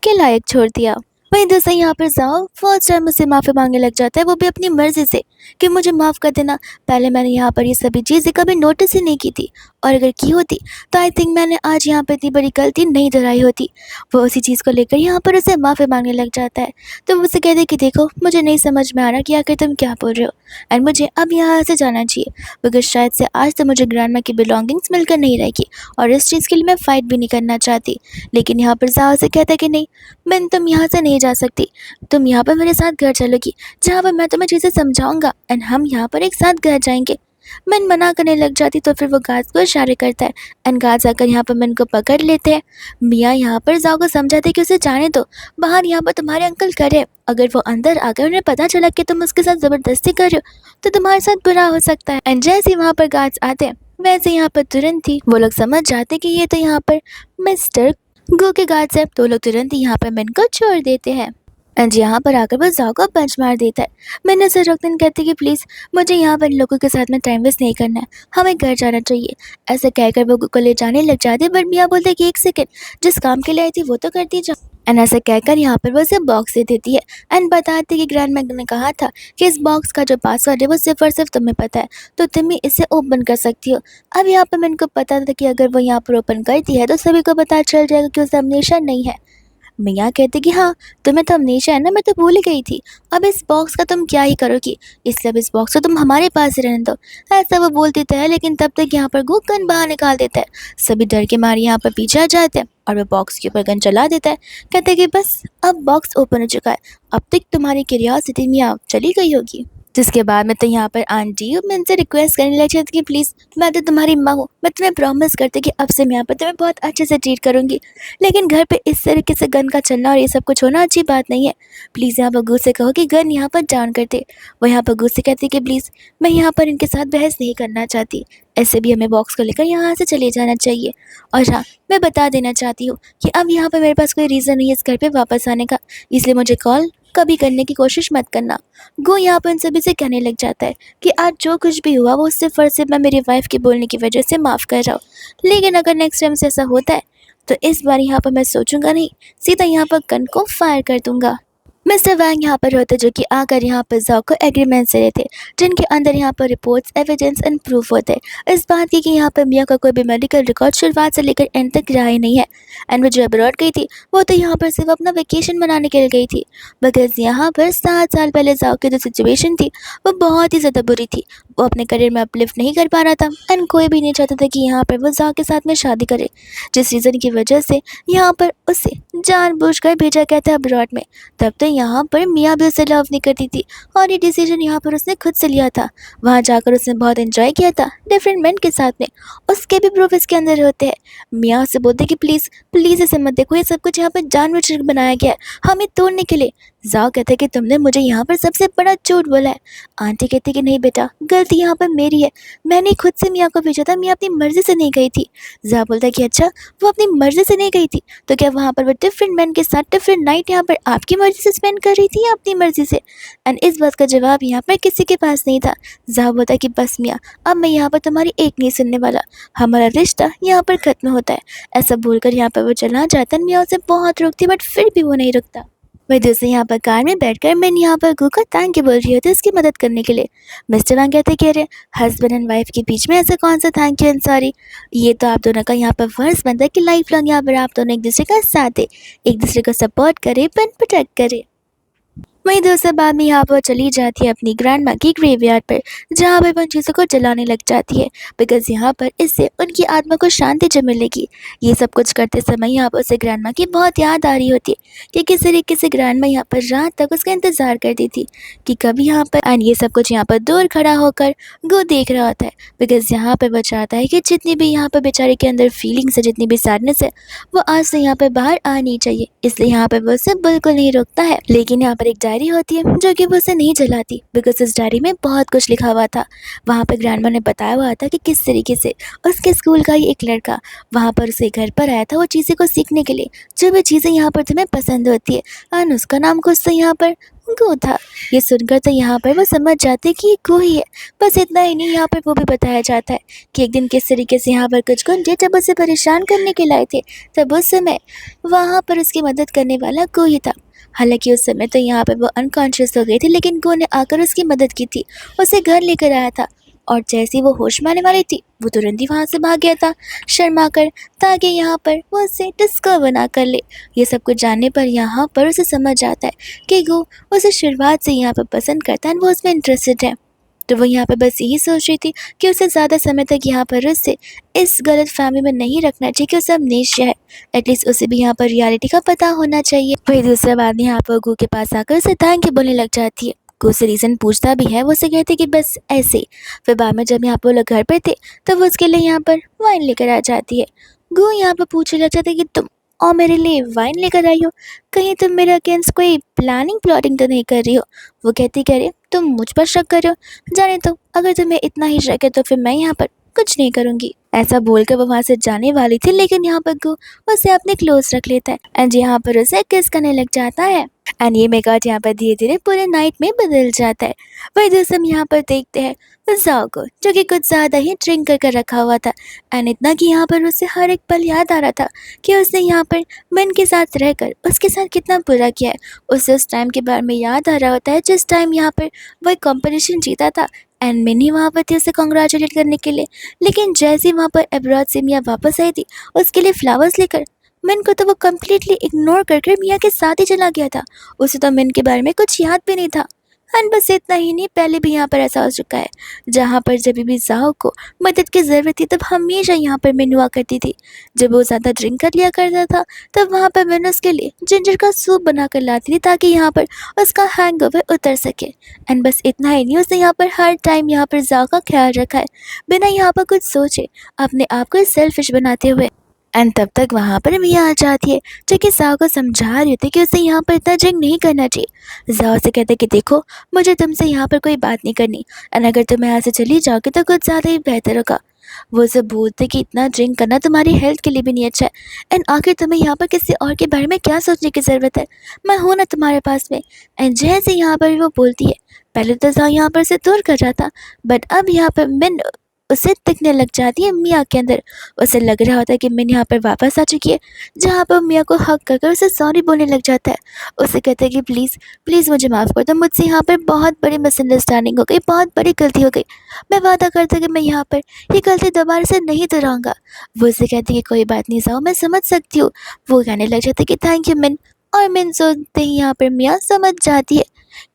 के लायक छोड़ दिया। वहीं दूसरा यहाँ पर जाओ फर्स्ट टाइम मुझसे माफ़ी मांगने लग जाता है, वो भी अपनी मर्जी से कि मुझे माफ़ कर देना। पहले मैंने यहाँ पर ये सभी चीज़ें कभी नोटिस ही नहीं की थी, और अगर की होती तो आई थिंक मैंने आज यहाँ पर इतनी बड़ी गलती नहीं दोहराई होती। वो उसी चीज़ को लेकर यहाँ पर उसे माफ़ी मांगने लग जाता है। तो मुझसे कहते कि देखो, मुझे नहीं समझ में आ रहा कि आखिर तुम क्या बोल रहे हो, एंड मुझे अब यहाँ से जाना चाहिए, बिकॉज शायद से आज तो मुझे ग्रैंडमा की बिलोंगिंग्स मिलकर नहीं रहेगी, और इस चीज़ के लिए मैं फ़ाइट भी नहीं करना चाहती। लेकिन यहाँ पर जाओ से कहता है कि नहीं मैं, तुम यहाँ से नहीं जा सकती, तुम यहाँ पर मेरे साथ घर चलोगी, जहाँ पर मैं तुम्हें चीज़ें समझाऊंगा एंड हम यहाँ पर एक साथ घर जाएंगे। मन मना करने लग जाती तो फिर वो गार्ड्स को इशारे करता है, एंड गार्ड्स आकर यहाँ पर मन को पकड़ लेते हैं। मियाँ यहाँ पर जाओ को समझाते कि उसे जाने दो, बाहर यहाँ पर तुम्हारे अंकल करे, अगर वो अंदर आकर उन्हें पता चला कि तुम उसके साथ ज़बरदस्ती कर रहे हो तो तुम्हारे साथ बुरा हो सकता है। एंड जैसे ही वहाँ पर गार्ड्स आते हैं वैसे यहाँ पर तुरंत ही वो लोग समझ जाते कि ये तो यहाँ पर मिस्टर गो के गार्ड्स है, तो वो लोग तुरंत ही यहाँ पर मिन को छोड़ देते हैं। एंड यहाँ पर आकर वो जाओ को पंच मार देता है। मैंने उसे रोकते कहती कि प्लीज़ मुझे यहाँ पर लोगों के साथ में टाइम वेस्ट नहीं करना है, हमें घर जाना चाहिए। ऐसे कहकर वो को ले जाने लग जाती है, बट मियाँ बोलते कि एक सेकेंड, जिस काम के लिए आई थी वो तो करती जाओ। एंड ऐसे कहकर यहाँ पर वो उसे बॉक्स दे देती है एंड बताती कि ग्रैंड मैग ने कहा था कि इस बॉक्स का जो पासवर्ड है वो सिर्फ और सिर्फ तुम्हें पता है, तो तुम ही इसे ओपन कर सकती हो। अब यहाँ पर मैंने को पता था कि अगर वो यहाँ पर ओपन करती है तो सभी को पता चल जाएगा कि उसे अमनेशा नहीं है। मियाँ कहते कि हाँ, तुम्हें तो अमनेशा है ना, मैं तो भूल ही गई थी। अब इस बॉक्स का तुम क्या ही करोगी, इसलिए अब इस बॉक्स को तुम हमारे पास ही रहने दो। ऐसा वो बोलती तो है, लेकिन तब तक यहाँ पर गो गन बाहर निकाल देता है। सभी डर के मारे यहाँ पर पीछे आ जाते हैं और वो बॉक्स के ऊपर गन चला देता है। कहते कि बस अब बॉक्स ओपन हो चुका है, अब तक तुम्हारी क्यूरियोसिटी मियाँ चली गई होगी। जिसके बाद में तो यहाँ पर आंटी मैं इनसे रिक्वेस्ट करने लगी थी कि प्लीज़, मैं तो तुम्हारी माँ हूँ, मैं तुम्हें प्रॉमिस करती कि अब से मैं यहाँ पर तुम्हें बहुत अच्छे से ट्रीट करूँगी, लेकिन घर पे इस तरीके से गन का चलना और ये सब कुछ होना अच्छी बात नहीं है। प्लीज़ यहाँ बग्गू से कहो कि गन यहाँ पर डाउन कर दे। वो यहाँ बग्गू से कहती कि प्लीज़, मैं यहाँ पर इनके साथ बहस नहीं करना चाहती, ऐसे भी हमें बॉक्स को लेकर यहाँ से चले जाना चाहिए। और हाँ, मैं बता देना चाहती हूँ कि अब यहाँ पर मेरे पास कोई रीज़न नहीं है इस घर पर वापस आने का, इसलिए मुझे कॉल कभी करने की कोशिश मत करना। गो यहाँ पर इन सभी से कहने लग जाता है कि आज जो कुछ भी हुआ वो सिर्फ और सिर्फ मैं मेरी वाइफ के बोलने की वजह से माफ़ कर रहा हूँ, लेकिन अगर नेक्स्ट टाइम से ऐसा होता है तो इस बार यहाँ पर मैं सोचूंगा नहीं, सीधा यहाँ पर गन को फायर कर दूंगा। मिस्टर वैंग यहाँ पर होते जो कि आकर यहाँ पर जाओ को एग्रीमेंट से रहते, जिनके अंदर यहाँ पर रिपोर्ट्स, एविडेंस एंड प्रूफ होते हैं इस बात की कि यहाँ पर मियाँ का कोई भी मेडिकल रिकॉर्ड शुरुआत से लेकर एंड तक रहा ही नहीं है। एंड वो जो अब्रॉड गई थी वो तो यहाँ पर सिर्फ अपना वेकेशन मनाने के लिए गई थी, बिकॉज यहाँ पर 7 साल पहले जाओ की जो सिचुएशन थी वो बहुत ही ज़्यादा बुरी थी, वो अपने करियर में अपलिफ्ट नहीं कर पा रहा था एंड कोई भी नहीं चाहता था कि यहाँ पर वो जाओ के साथ में शादी करे, जिस रीज़न की वजह से यहाँ पर उसे जानबूझकर भेजा गया था अब्रॉड में। तब तो यहाँ पर मियाँ भी उसे लव नहीं करती थी और ये डिसीजन यहाँ पर उसने खुद से लिया था। वहाँ जाकर उसने बहुत एंजॉय किया था डिफरेंट मेन के साथ में। उसके भी प्रूफ इसके अंदर होते हैं। मियाँ उससे बोलते कि प्लीज़ प्लीज़ इसे मत देखो, ये सब कुछ यहाँ पर जानबूझकर बनाया गया है हमें तोड़ने के लिए। जाओ कहते कि तुमने मुझे यहाँ पर सबसे बड़ा झूठ बोला है। आंटी कहती कि नहीं बेटा, गलती यहाँ पर मेरी है, मैंने खुद से मियाँ को भेजा था, मियाँ अपनी मर्जी से नहीं गई थी। जा बोलता है कि अच्छा वो अपनी मर्जी से नहीं गई थी तो क्या वहाँ पर वो डिफरेंट मैन के साथ डिफरेंट नाइट यहाँ पर आपकी मर्जी से स्पेंड कर रही थी या अपनी मर्जी से? एंड इस बात का जवाब यहाँ पर किसी के पास नहीं था। जा बोलता है कि बस मियाँ, अब मैं यहाँ पर तुम्हारी एक नहीं सुनने वाला, हमारा रिश्ता यहाँ पर खत्म होता है। ऐसा बोलकर यहाँ पर वो चला जाता है। मियाँ उसे बहुत रोकती बट फिर भी वो नहीं रुकता। वही दूसरे यहाँ पर कार में बैठकर मैंने यहाँ पर गू को थैंक यू बोल रही होती उसकी मदद करने के लिए। मिस्टर वांग कहते कह रहे हस्बैंड एंड वाइफ के बीच में ऐसा कौन सा थैंक यू एंड सॉरी, ये तो आप दोनों का यहाँ पर फर्ज बनता है कि लाइफ लॉन्ग यहाँ पर आप दोनों एक दूसरे का साथ दे, एक दूसरे को सपोर्ट करे, प्रोटेक्ट करे। वहीं दूसरे बाद में यहाँ पर चली जाती है अपनी ग्रैंड माँ की ग्रेवयार्ड पर, जहाँ पर उन चीज़ों को जलाने लग जाती है बिकॉज यहाँ पर इससे उनकी आत्मा को शांति जो मिलेगी। ये सब कुछ करते समय यहाँ पर उसे ग्रैंड माँ की बहुत याद आ रही होती है कि किस तरीके से ग्रैंड माँ यहाँ पर रात तक उसका इंतजार करती थी कि कभी यहाँ पर, एंड ये सब कुछ यहाँ पर दूर खड़ा होकर गो देख रहा होता है बिकॉज यहाँ पर वो चाहता है कि जितनी भी यहाँ पर बेचारे के अंदर फीलिंग्स है, जितनी भी सैडनेस है, वो आज से यहाँ पर बाहर आनी चाहिए। इसलिए यहाँ पर वो उसे बिल्कुल नहीं रोकता है। लेकिन यहाँ पर एक डायरी होती है जो कि वो उसे नहीं जलाती बिकॉज इस डायरी में बहुत कुछ लिखा हुआ था। वहाँ पर ग्रैंडमा ने बताया हुआ था कि किस तरीके से उसके स्कूल का ही एक लड़का वहाँ पर उसे घर पर आया था वो चीज़ें को सीखने के लिए, जो भी चीज़ें यहाँ पर तुम्हें पसंद होती है, एंड उसका नाम कुछ तो यहाँ पर गो था। ये सुनकर तो यहाँ पर वो समझ जाते कि ये गो ही है। बस इतना ही नहीं, यहाँ पर वो भी बताया जाता है कि एक दिन किस तरीके से यहाँ पर कुछ गुंडे जब उसे परेशान करने के लाए थे तब उस समय वहाँ पर उसकी मदद करने वाला गो ही था। हालांकि उस समय तो यहाँ पर वो अनकॉन्शियस हो गई थी लेकिन गो ने आकर उसकी मदद की थी, उसे घर लेकर आया था और जैसे ही वो होश में आने वाली थी वो तुरंत ही वहाँ से भाग गया था शर्मा कर, ताकि यहाँ पर वो उसे डिस्कवर ना कर ले। ये सब कुछ जानने पर यहाँ पर उसे समझ आता है कि गो उसे शुरुआत से यहाँ पर पसंद करता है, वो उसमें इंटरेस्टेड है। तो वो यहाँ पर बस यही सोच रही थी कि उसे ज़्यादा समय तक यहाँ पर उससे इस गलत फैमिली में नहीं रखना चाहिए कि उसे अमनेशिया है, एटलीस्ट उसे भी यहाँ पर रियलिटी का पता होना चाहिए। वही दूसरे बाद में यहाँ पर गू के पास आकर उसे थैंक यू बोलने लग जाती है। गू से रीज़न पूछता भी है, वो उसे कहते कि बस ऐसे ही। फिर बाद में जब यहाँ पर वो लोग घर पे थे तो वो उसके लिए यहाँ पर वाइन लेकर आ जाती है। गू यहाँ पर पूछने लग जाता है कि तुम और मेरे लिए वाइन लेकर आई हो, कहीं तुम मेरे अगेंस्ट कोई प्लानिंग प्लॉटिंग तो नहीं कर रही हो? वो कहती कह रही तुम मुझ पर शक कर रहे हो, जाने तो अगर तुम्हें इतना ही शक है तो फिर मैं यहाँ पर कुछ नहीं करूँगी। ऐसा बोलकर वो वहाँ से जाने वाली थी लेकिन यहाँ पर गो उसे अपने क्लोज रख लेता है एंड यहाँ पर उसे किस करने लग जाता है एंड ये मेकआउट यहाँ पर धीरे धीरे पूरे नाइट में बदल जाता है। वही दोस्तों हम यहाँ पर देखते हैं जाओ को, जो कि कुछ ज़्यादा ही ड्रिंक कर रखा हुआ था एंड इतना कि यहाँ पर उसे हर एक पल याद आ रहा था कि उसने यहाँ पर मन के साथ रहकर उसके साथ कितना बुरा किया है। उसे उस टाइम के बारे में याद आ रहा होता है जिस टाइम यहाँ पर वह कंपटीशन जीता था एंड मिनी वहाँ पर थी उसे कॉन्ग्रेचुलेट करने के लिए। लेकिन जैसे वहाँ पर अब्रॉड से मियाँ वापस आई थी उसके लिए फ्लावर्स लेकर, मिन को तो वो कम्प्लीटली इग्नोर करके मियाँ के साथ ही चला गया था। उसे तो मिन के बारे में कुछ याद भी नहीं था। एंड बस इतना ही नहीं, पहले भी यहाँ पर ऐसा हो चुका है जहाँ पर जब भी जाओ को मदद की ज़रूरत थी तब हमेशा यहाँ पर मिन हुआ करती थी। जब वो ज़्यादा ड्रिंक कर लिया करता था तब वहाँ पर मिन उसके लिए जिंजर का सूप बना कर लाती थी ताकि यहाँ पर उसका हैंगओवर उतर सके। एंड बस इतना ही नहीं, उसने यहाँ पर हर टाइम यहाँ पर जाओ का ख्याल रखा है बिना यहाँ पर कुछ सोचे, अपने आप को सेल्फिश बनाते हुए। एंड तब तक वहाँ पर मियाँ आ जाती है जो कि जाओ को समझा रही थी कि उसे यहाँ पर इतना ड्रिंक नहीं करना चाहिए। जाओ से कहते कि देखो मुझे तुमसे यहाँ पर कोई बात नहीं करनी एंड अगर तुम यहाँ से चली जाओगे तो कुछ ज़्यादा ही बेहतर होगा। वो सब बोलते कि इतना ड्रिंक करना तुम्हारी हेल्थ के लिए भी नहीं अच्छा है एंड आखिर तुम्हें यहाँ पर किसी और के बारे में क्या सोचने की ज़रूरत है, मैं हूँ ना तुम्हारे पास में। एंड जैसे यहाँ पर वो बोलती है, पहले तो जाओ यहाँ पर से दूर कर रहा था बट अब यहाँ पर मिन उसे दिखने लग जाती है मियाँ के अंदर। उसे लग रहा होता है कि मिन यहाँ पर वापस आ चुकी है, जहाँ पर मियाँ को हक कर उसे सॉरी बोलने लग जाता है। उसे कहता है कि प्लीज़ प्लीज़ मुझे माफ़ कर दो, मुझसे यहाँ पर बहुत बड़ी मिसअंडरस्टैंडिंग हो गई, बहुत बड़ी गलती हो गई, मैं वादा करता कि मैं यहाँ पर ये गलती दोबारा से नहीं दोहराऊंगा। वो उसे कहती है कि कोई बात नहीं जाओ, मैं समझ सकती हूँ। वो कहने लग जाता है कि थैंक यू मिन, और मिन सुनते ही यहाँ पर मिया समझ जाती है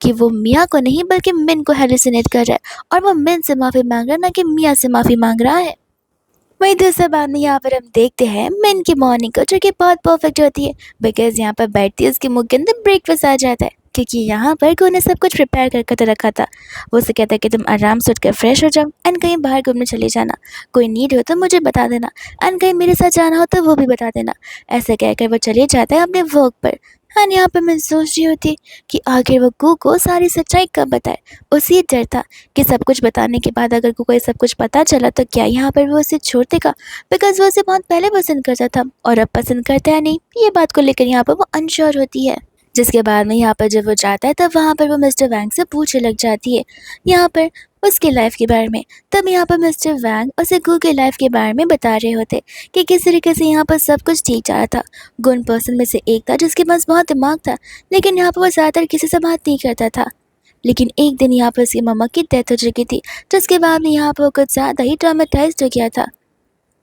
कि वो मिया को नहीं बल्कि मिन को हेलुसिनेट कर रहा है और वो मिन से माफ़ी मांग रहा है ना कि मिया से माफ़ी मांग रहा है। वहीं दूसरे बाद में यहाँ पर हम देखते हैं मिन की मॉर्निंग को जो कि बहुत परफेक्ट होती है बिकॉज यहाँ पर बैठती है उसके मुंह के अंदर ब्रेकफास्ट आ जाता है क्योंकि यहाँ पर को ने सब कुछ प्रिपेयर करके तो रखा था। वो उसे कहता है कि तुम आराम से उठकर फ्रेश हो जाओ एंड कहीं बाहर घूमने चले जाना, कोई नीड हो तो मुझे बता देना एंड कहीं मेरे साथ जाना हो तो वो भी बता देना। ऐसे कहकर वो चले जाता है अपने वर्क पर। एंड यहाँ पर मैं सोच रही होती कि आखिर वो गू को सारी सच्चाई कब बताए। उसी डर था कि सब कुछ बताने के बाद अगर को कोई सब कुछ पता चला तो क्या यहाँ पर वो उसे छोड़ देगा बिकॉज वो उसे बहुत पहले पसंद करता था और अब पसंद करता है नहीं। ये बात को लेकर यहाँ पर वो अनश्योर होती है। जिसके बाद में यहाँ पर जब वो जाता है तब वहाँ पर वो मिस्टर वैंग से पूछने लग जाती है यहाँ पर उसके लाइफ के बारे में। तब यहाँ पर मिस्टर वैंग उसे गू के लाइफ के बारे में बता रहे होते कि किस तरीके से यहाँ पर सब कुछ ठीक जा रहा था। गुन पर्सन में से एक था जिसके पास बहुत दिमाग था लेकिन यहाँ पर वो ज़्यादातर किसी से बात नहीं करता था। लेकिन एक दिन यहाँ पर उसकी मम्मा की डेथ हो चुकी थी जिसके बाद में यहाँ पर वो कुछ ज़्यादा ही ट्रामेटाइज्ड हो गया था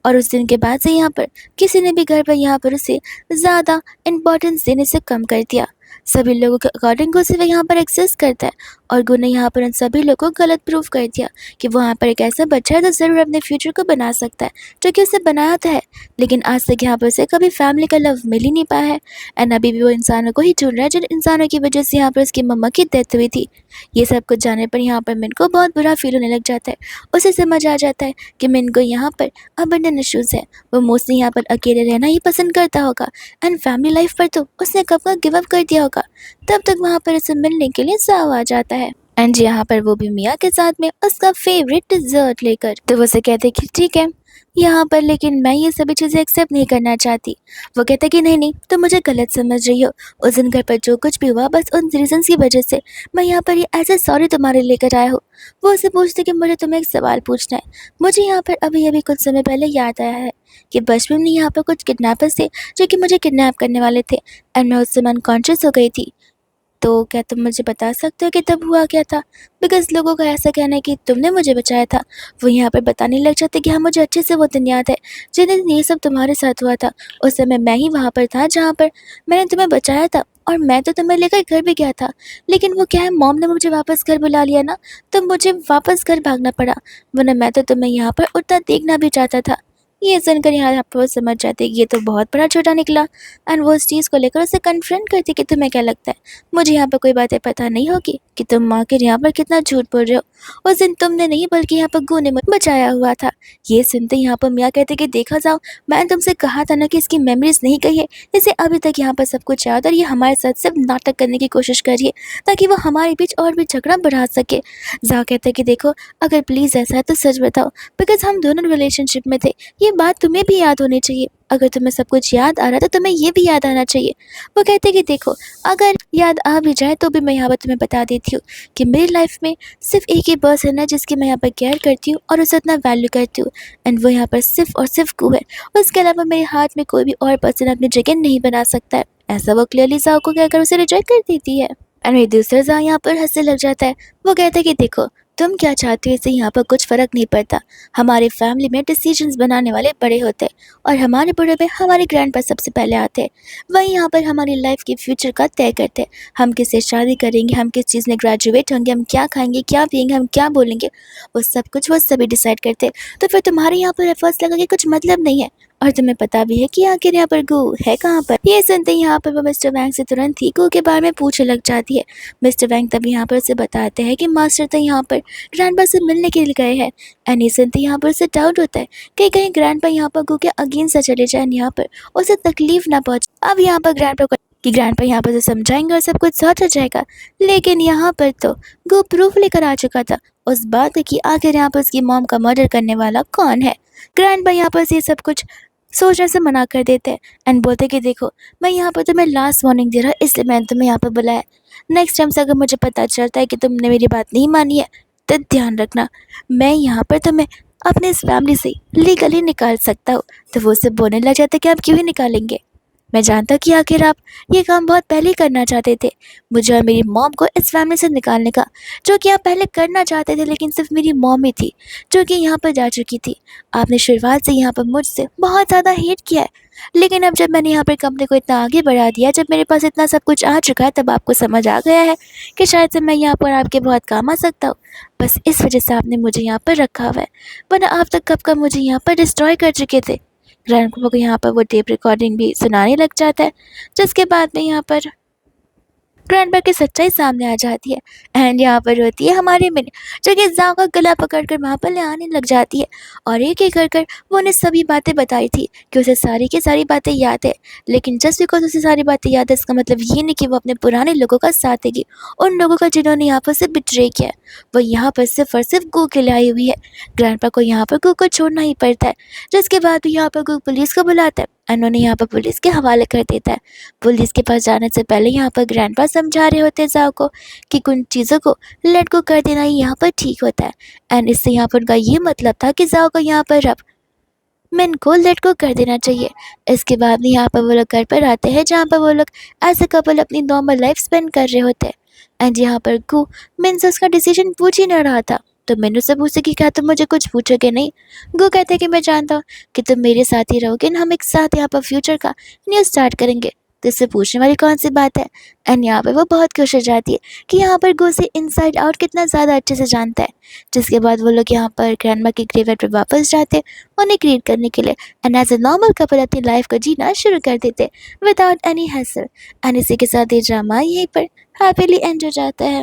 और उस दिन के बाद से यहाँ पर किसी ने भी घर पर यहाँ पर उसे ज़्यादा इम्पोर्टेंस देने से कम कर दिया। सभी लोगों के अकॉर्डिंग उसे वह यहाँ पर एग्जिस्ट करता है और गु ने यहाँ पर उन सभी लोगों को गलत प्रूफ कर दिया कि वो यहाँ पर एक ऐसा बच्चा है जो ज़रूर अपने फ्यूचर को बना सकता है जो कि उसने बनाया था है। लेकिन आज तक यहाँ पर उसे कभी फैमिली का लव मिल ही नहीं पाया है एंड अभी भी वो इंसानों को ही ढूंढ रहा है जिन इंसानों की वजह से यहाँ पर उसकी मम्मा की डेथ हुई थी। ये सब कुछ जानने पर यहाँ पर मिन को बहुत बुरा फील होने लग जाता है। उसे समझ आ जाता है कि मिन को यहाँ पर अबंडन इश्यूज़ है। वो मोस्टली यहाँ पर अकेले रहना ही पसंद करता होगा एंड फैमिली लाइफ पर तो उसने कब का गिव अप कर दिया होगा। तब तक वहाँ पर उसे मिलने के लिए जाओ आ जाता है एंड यहाँ पर वो भी मिया के साथ में उसका फेवरेट डिजर्ट लेकर। तो वो उसे कहते कि ठीक है यहाँ पर लेकिन मैं ये सभी चीज़ें एक्सेप्ट नहीं करना चाहती। वो कहता कि नहीं नहीं तुम मुझे गलत समझ रही हो, उस दिन घर पर जो कुछ भी हुआ बस उन रीजंस की वजह से मैं यहाँ पर ये ऐसे सॉरी तुम्हारे लेकर आया हूँ। वो उसे पूछते कि मुझे तुम्हें एक सवाल पूछना है। मुझे यहाँ पर अभी अभी कुछ समय पहले याद आया है कि बचपन में यहाँ पर कुछ किडनैपर्स थे जो कि मुझे किडनैप करने वाले थे एंड मैं उस समय अनकॉन्शियस हो गई थी। तो क्या तुम मुझे बता सकते हो कि तब हुआ क्या था? बिकॉज़ लोगों का ऐसा कहना है कि तुमने मुझे बचाया था। वो यहाँ पर बताने लग जाते कि हाँ मुझे अच्छे से वो दिन याद है जिस दिन ये सब तुम्हारे साथ हुआ था। उस समय मैं ही वहाँ पर था जहाँ पर मैंने तुम्हें बचाया था और मैं तो तुम्हें लेकर घर भी गया था। लेकिन वो क्या है मॉम ने मुझे वापस घर बुला लिया ना, तो मुझे वापस घर भागना पड़ा, वरना मैं तो तुम्हें यहाँ पर उतना देखना भी चाहता था। ये सुनकर यहाँ पर वो समझ जाती है कि ये तो बहुत बड़ा झूठा निकला एंड वो उस चीज़ को लेकर उसे कन्फ्रंट करती कि तुम्हें क्या लगता है मुझे यहाँ पर कोई बातें पता नहीं होगी कि तुम आखिर यहाँ पर कितना झूठ बोल रहे हो। उस दिन तुमने नहीं बल्कि यहाँ पर गू ने मुझे बचाया हुआ था। ये सुनते यहाँ पर मियाँ कहते कि देखा जाओ मैंने तुमसे कहा था ना कि इसकी मेमोरीज नहीं गई है, इसे अभी तक यहाँ पर सब कुछ याद और ये हमारे साथ सिर्फ नाटक करने की कोशिश कर रही है ताकि वो हमारे बीच और भी झगड़ा बढ़ा सके। जाओ कहते कि देखो अगर प्लीज़ ऐसा है तो सच बताओ बिकॉज हम दोनों रिलेशनशिप में थे, ये बात तुम्हें भी याद होनी चाहिए। अगर तुम्हें सब कुछ याद आ रहा है तो तुम्हें ये भी याद आना चाहिए। वो कहते कि देखो अगर याद आ भी जाए तो भी मैं यहाँ पर तुम्हें बता देती हूँ कि मेरी लाइफ में सिर्फ एक ही पर्सन है जिसकी मैं यहाँ पर केयर करती हूँ और उसे इतना वैल्यू करती हूँ एंड वो यहाँ पर सिर्फ और सिर्फ गू है। उसके अलावा मेरे हाथ में कोई भी और पर्सन अपनी जगह नहीं बना सकता है। ऐसा वो क्लियरली जाओ को कहकर उसे रिजेक्ट कर देती है एंड मेरी दूसरा जाओ यहाँ पर हंसने लग जाता है। वो कहता है कि देखो तुम क्या चाहते हो इससे यहाँ पर कुछ फ़र्क नहीं पड़ता। हमारे फैमिली में डिसीजंस बनाने वाले बड़े होते हैं और हमारे बड़े में हमारे ग्रैंडपा सबसे पहले आते हैं। वही यहाँ पर हमारी लाइफ के फ्यूचर का तय करते हैं। हम किससे शादी करेंगे, हम किस चीज़ में ग्रेजुएट होंगे, हम क्या खाएंगे, क्या पियेंगे, हम क्या बोलेंगे, वो सब कुछ वो सभी डिसाइड करते हैं। तो फिर तुम्हारे यहाँ पर एफर्ट्स लगा के कुछ मतलब नहीं है और तुम्हें पता भी है कि आखिर यहाँ पर गू है कहाँ पर। ये सुनते ही यहाँ पर वो मिस्टर वैंग से तुरंत ही गू के बारे में पूछने लग जाती है। मिस्टर वैंग तब यहाँ पर उसे बताते हैं कि मास्टर तो यहाँ पर ग्रैंडपा से मिलने के लिए गए हैं एंड ये सुनते यहाँ पर उसे डाउट होता है कि कहीं ग्रैंडपा यहाँ पर गू के अगेंस्ट से चले जाए, यहाँ पर उसे तकलीफ ना पहुँचे। अब यहाँ पर ग्रैंडपा यहाँ पर उसे समझाएंगे और सब कुछ सॉर्ट हो जाएगा। लेकिन यहाँ पर तो गू प्रूफ लेकर आ चुका था उस बात की आखिर यहाँ पर उसकी मॉम का मर्डर करने वाला कौन है। ग्रैंडपा यहाँ पर ये सब कुछ सोचने से मना कर देते हैं एंड बोलते कि देखो मैं यहाँ पर तुम्हें लास्ट वार्निंग दे रहा हूँ इसलिए मैंने तुम्हें यहाँ पर बुलाया। नेक्स्ट टाइम से अगर मुझे पता चलता है कि तुमने मेरी बात नहीं मानी है तो ध्यान रखना मैं यहाँ पर तुम्हें अपने इस फैमिली से लीगली निकाल सकता हूँ। तो वो उसे बोलने लग जाता है कि आप क्यों ही निकालेंगे। मैं जानता कि आखिर आप ये काम बहुत पहले ही करना चाहते थे, मुझे और मेरी मॉम को इस फैमिली से निकालने का, जो कि आप पहले करना चाहते थे, लेकिन सिर्फ मेरी मॉम ही थी जो कि यहाँ पर जा चुकी थी। आपने शुरुआत से यहाँ पर मुझसे बहुत ज़्यादा हेट किया है, लेकिन अब जब मैंने यहाँ पर कंपनी को इतना आगे बढ़ा दिया, जब मेरे पास इतना सब कुछ आ चुका है, तब आपको समझ आ गया है कि शायद से मैं यहाँ पर आपके बहुत काम आ सकता हूँ। बस इस वजह से आपने मुझे यहाँ पर रखा हुआ है, वरना आप तक कब का मुझे यहाँ पर डिस्ट्रॉय कर चुके थे। ग्रैंडपा को यहाँ पर वो टेप रिकॉर्डिंग भी सुनाने लग जाता है, जिसके बाद में यहाँ पर ग्रैंडपा की सच्चाई सामने आ जाती है। एंड यहाँ पर होती है हमारी मिनी, जो कि जाओ का गला पकड़कर वहाँ पर ले आने लग जाती है, और एक एक कर वो उन्हें सभी बातें बताई थी कि उसे सारी की सारी बातें याद है। लेकिन जस्ट बिकॉज उसे सारी बातें याद है, इसका मतलब ये नहीं कि वो अपने पुराने लोगों का साथ देगी, उन लोगों का जिन्होंने यहाँ पर से बिट्रे किया है। वो यहाँ पर सिर्फ और सिर्फ गू के लिए आई हुई है। ग्रैंडपा को यहाँ पर गू को छोड़ना ही पड़ता है, जिसके बाद यहाँ पर गू पुलिस को बुलाता है, एंड उन्हें यहाँ पर पुलिस के हवाले कर देता है। पुलिस के पास जाने से पहले यहाँ पर ग्रैंडपा समझा रहे होते हैं जाओ को कि कुछ चीज़ों को लेट गो कर देना ही यहाँ पर ठीक होता है। एंड इससे यहाँ पर उनका ये मतलब था कि जाओ को यहाँ पर अब मेन को लेट गो कर देना चाहिए। इसके बाद में यहाँ पर वो लोग घर पर आते हैं, जहाँ पर वो लोग एज अ कपल अपनी नॉर्मल लाइफ स्पेंड कर रहे होते हैं। एंड यहाँ पर गु मीन से उसका डिसीजन पूछ ही नहीं रहा था, तो मैंने उससे पूछा कि क्या तुम मुझे कुछ पूछोगे नहीं। गु कहते कि मैं जानता हूँ कि तुम मेरे साथ ही रहोगे, हम एक साथ यहाँ पर फ्यूचर का न्यू स्टार्ट करेंगे, तो इससे पूछने वाली कौन सी बात है। एंड यहाँ पर वो बहुत खुश हो जाती है कि यहाँ पर गो से इनसाइड आउट कितना ज़्यादा अच्छे से जानता है। जिसके बाद वो लोग यहाँ पर ग्रैंडमा की ग्रेवयार्ड पर वापस जाते हैं उन्हें ग्रीट करने के लिए, and as a normal couple अपनी लाइफ को जीना शुरू कर देते विदाउट एनी हैसल। एंड इसी के साथ ये ड्रामा यहीं पर हैप्पीली एंड हो जाता है।